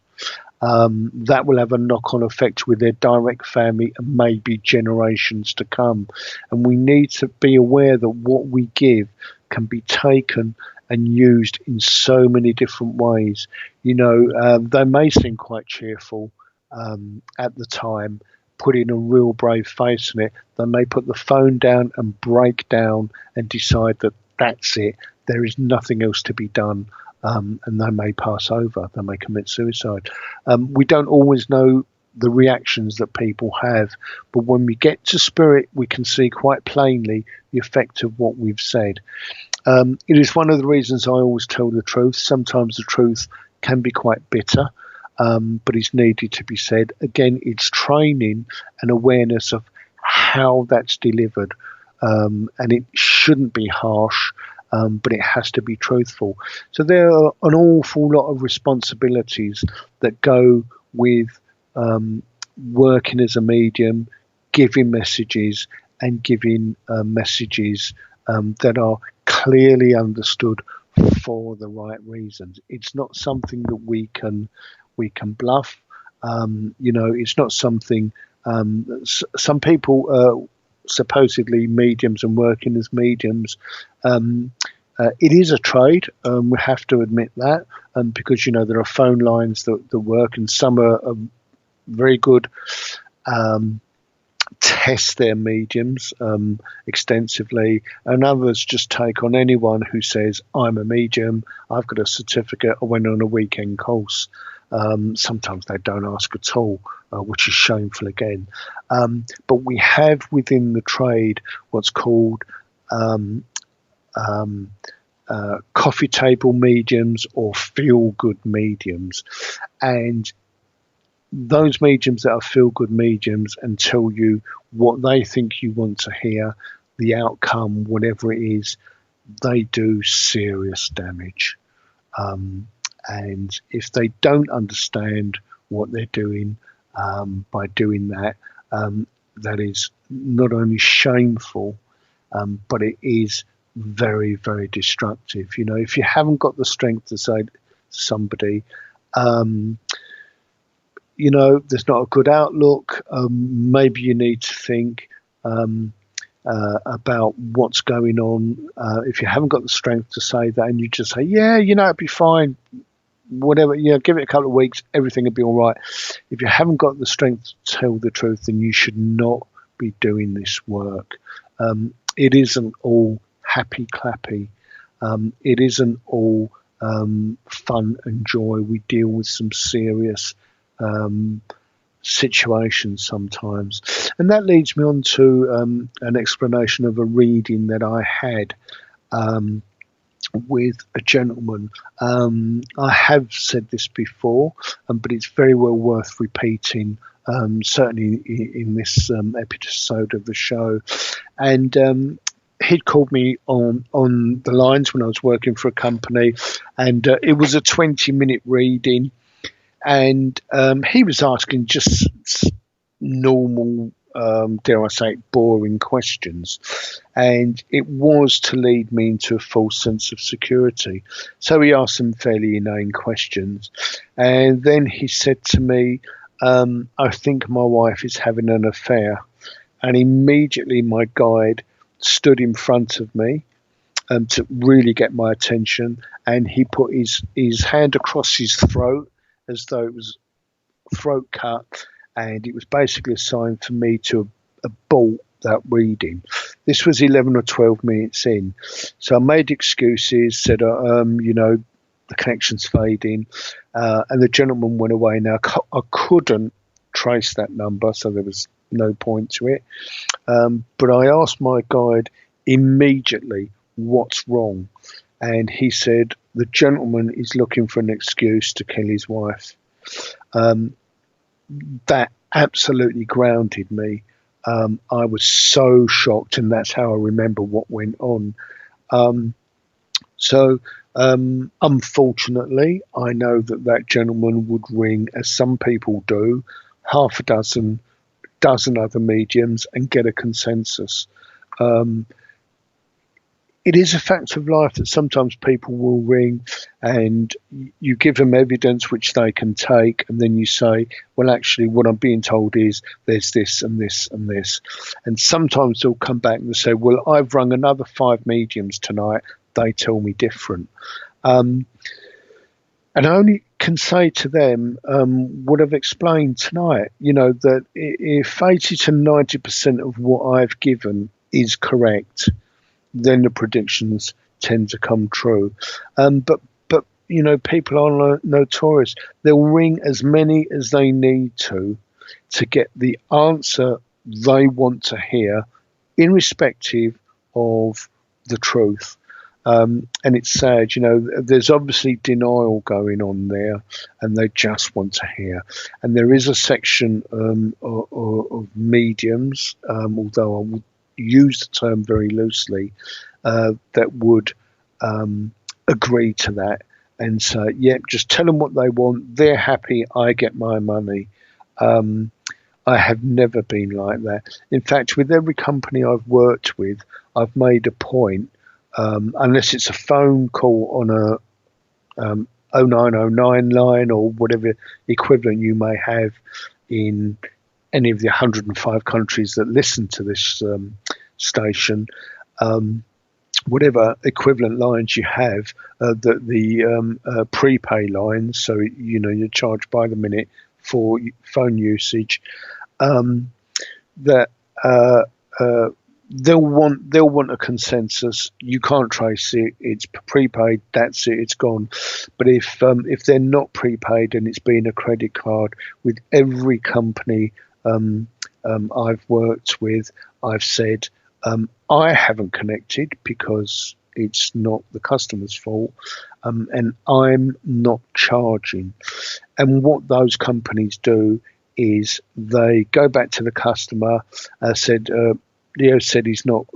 That will have a knock-on effect with their direct family and maybe generations to come. And we need to be aware that what we give can be taken and used in so many different ways. They may seem quite cheerful at the time, putting a real brave face on it. They may put the phone down and break down and decide that that's it. There is nothing else to be done, and they may pass over. They may commit suicide. We don't always know the reactions that people have, but when we get to spirit, we can see quite plainly the effect of what we've said. It is one of the reasons I always tell the truth. Sometimes the truth can be quite bitter, but it's needed to be said. Again, it's training and awareness of how that's delivered, and it shouldn't be harsh, but it has to be truthful. So there are an awful lot of responsibilities that go with working as a medium, giving messages, and giving messages that are clearly understood for the right reasons. It's not something that we can bluff. It's not something. Some people, supposedly mediums and working as mediums, it is a trade. We have to admit that, because there are phone lines that work, and some are very good. Test their mediums extensively, and others just take on anyone who says, I'm a medium, I've got a certificate, I went on a weekend course. Sometimes they don't ask at all, which is shameful again. But we have within the trade what's called coffee table mediums or feel-good mediums, and those mediums that are feel-good mediums and tell you what they think you want to hear, the outcome, whatever it is, they do serious damage. And if they don't understand what they're doing by doing that, that is not only shameful, but it is very, very destructive. If you haven't got the strength to say to somebody, there's not a good outlook, maybe you need to think about what's going on. If you haven't got the strength to say that, and you just say, yeah, it'd be fine, whatever, give it a couple of weeks, everything will be all right. If you haven't got the strength to tell the truth, then you should not be doing this work. It isn't all happy clappy. It isn't all fun and joy. We deal with some serious situations sometimes, and that leads me on to an explanation of a reading that I had with a gentleman. I have said this before, but it's very well worth repeating, certainly in this episode of the show. And he'd called me on the lines when I was working for a company, and it was a 20-minute reading. And he was asking just normal, dare I say, boring questions. And it was to lead me into a false sense of security. So he asked some fairly inane questions. And then he said to me, I think my wife is having an affair. And immediately my guide stood in front of me to really get my attention. And he put his hand across his throat, as though it was throat cut, and it was basically a sign for me to abort that reading. This was 11 or 12 minutes in, so I made excuses, said, the connection's fading, and the gentleman went away. Now, I couldn't trace that number, so there was no point to it, but I asked my guide immediately, what's wrong? And he said, the gentleman is looking for an excuse to kill his wife. That absolutely grounded me. I was so shocked, and that's how I remember what went on. So unfortunately, I know that gentleman would ring, as some people do, half a dozen other mediums and get a consensus. It is a fact of life that sometimes people will ring and you give them evidence which they can take, and then you say, well, actually, what I'm being told is there's this and this and this. And sometimes they'll come back and say, well, I've rung another 5 mediums tonight. they tell me different. And I only can say to them what I've explained tonight, that if 80 to 90% of what I've given is correct, then the predictions tend to come true. But people are notorious. They'll ring as many as they need to get the answer they want to hear, irrespective of the truth. And it's sad, there's obviously denial going on there, and they just want to hear. And there is a section of mediums, although I would use the term very loosely, that would agree to that and say, yep, just tell them what they want. They're happy. I get my money. I have never been like that. In fact, with every company I've worked with, I've made a point, unless it's a phone call on a 0909 line or whatever equivalent you may have in any of the 105 countries that listen to this station, whatever equivalent lines you have, the prepay lines, so you're charged by the minute for phone usage, that they'll want a consensus. You can't trace it. It's prepaid. That's it. It's gone. But if they're not prepaid and it's been a credit card, with every company I've worked with, I've said I haven't connected because it's not the customer's fault, and I'm not charging. And what those companies do is they go back to the customer, Leo said he's not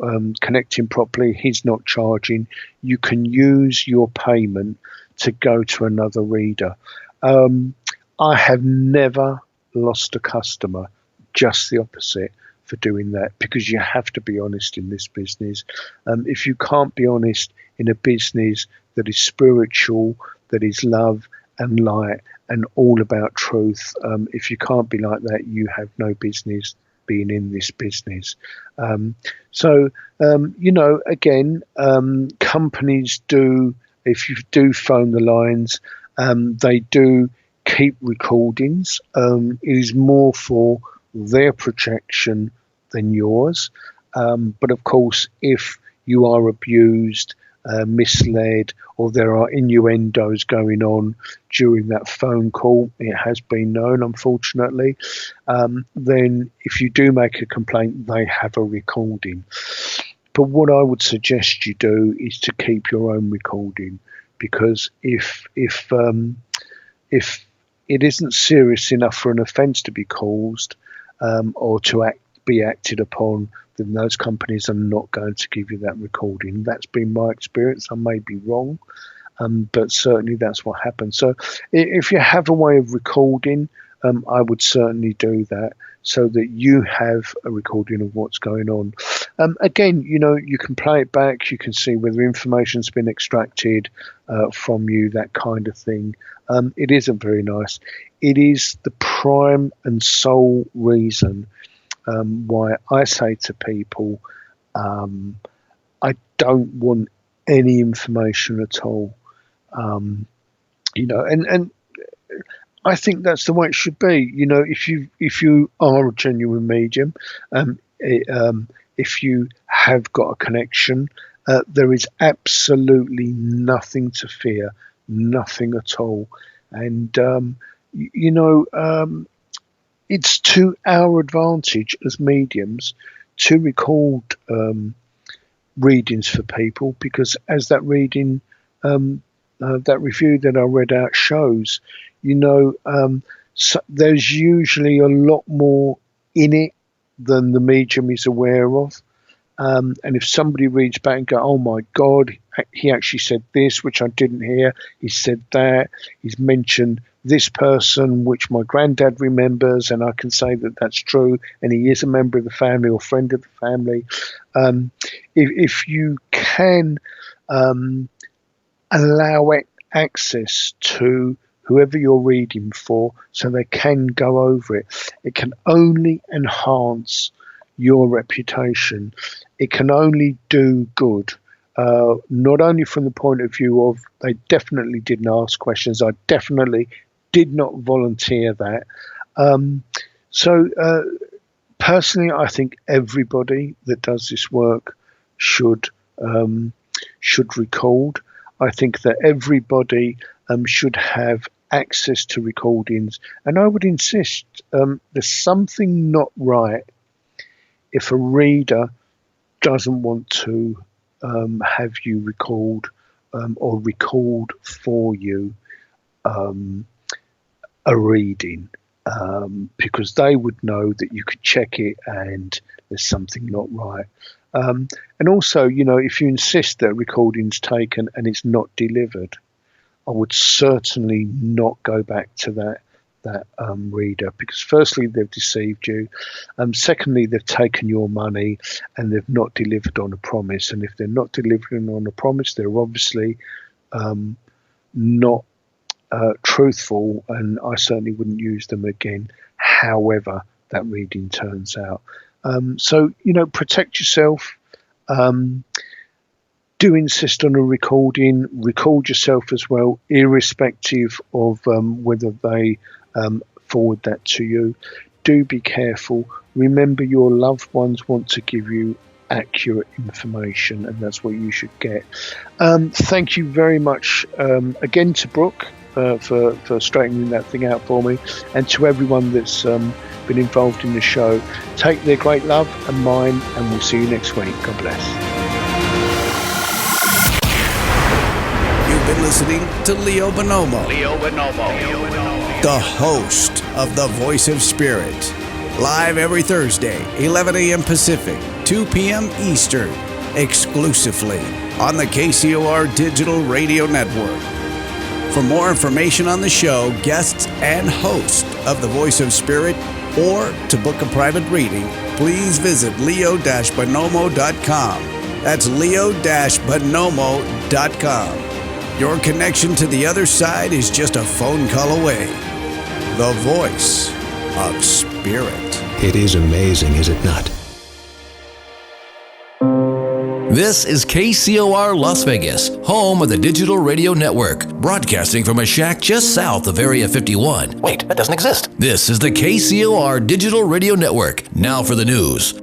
connecting properly, he's not charging. You can use your payment to go to another reader. I have never lost a customer, just the opposite, for doing that, because you have to be honest in this business. If you can't be honest in a business that is spiritual, that is love and light and all about truth, if you can't be like that, you have no business being in this business. Again, companies do, if you do phone the lines, they do keep recordings. It is more for their protection than yours. But of course, if you are abused, misled, or there are innuendos going on during that phone call, it has been known, unfortunately, then if you do make a complaint, they have a recording. But what I would suggest you do is to keep your own recording, because if it isn't serious enough for an offence to be caused, or to be acted upon, then those companies are not going to give you that recording. That's been my experience. I may be wrong, but certainly that's what happens. So if you have a way of recording, I would certainly do that, so that you have a recording of what's going on. Again, you can play it back. You can see whether information's been extracted from you, that kind of thing. It isn't very nice. It is the prime and sole reason why I say to people, I don't want any information at all. And I think that's the way it should be. If you are a genuine medium, if you have got a connection, there is absolutely nothing to fear, nothing at all. And it's to our advantage as mediums to record readings for people, because as that reading, that review that I read out shows, so there's usually a lot more in it than the medium is aware of. And if somebody reads back and go, oh my God, he actually said this, which I didn't hear. He said that. He's mentioned this person, which my granddad remembers, and I can say that that's true. And he is a member of the family or friend of the family. If you can allow access to whoever you're reading for, so they can go over it, it can only enhance your reputation. It can only do good. not only from the point of view of they definitely didn't ask questions. I definitely did not volunteer that. Personally, I think everybody that does this work should record. I think that everybody should have access to recordings, and I would insist there's something not right if a reader doesn't want to have you record or record for you a reading, because they would know that you could check it and there's something not right. And also, if you insist that a recording's taken and it's not delivered, I would certainly not go back to that reader, because firstly, they've deceived you. Secondly, they've taken your money and they've not delivered on a promise. And if they're not delivering on a promise, they're obviously not truthful, and I certainly wouldn't use them again, however that reading turns out. So, protect yourself. Do insist on a recording. Record yourself as well, irrespective of whether they forward that to you. Do be careful. Remember, your loved ones want to give you accurate information, and that's what you should get. Thank you very much again to Brooke for straightening that thing out for me, and to everyone that's been involved in the show. Take their great love and mine, and we'll see you next week. God bless. You've been listening to Leo Bonomo, the host of The Voice of Spirit. Live every Thursday, 11 a.m. Pacific, 2 p.m. Eastern, exclusively on the KCOR Digital Radio Network. For more information on the show, guests, and host of The Voice of Spirit, or to book a private reading, please visit leo-bonomo.com. That's leo-bonomo.com. Your connection to the other side is just a phone call away. The Voice of Spirit. It is amazing, is it not? This is KCOR Las Vegas, home of the Digital Radio Network, broadcasting from a shack just south of Area 51. Wait, that doesn't exist. This is the KCOR Digital Radio Network. Now for the news.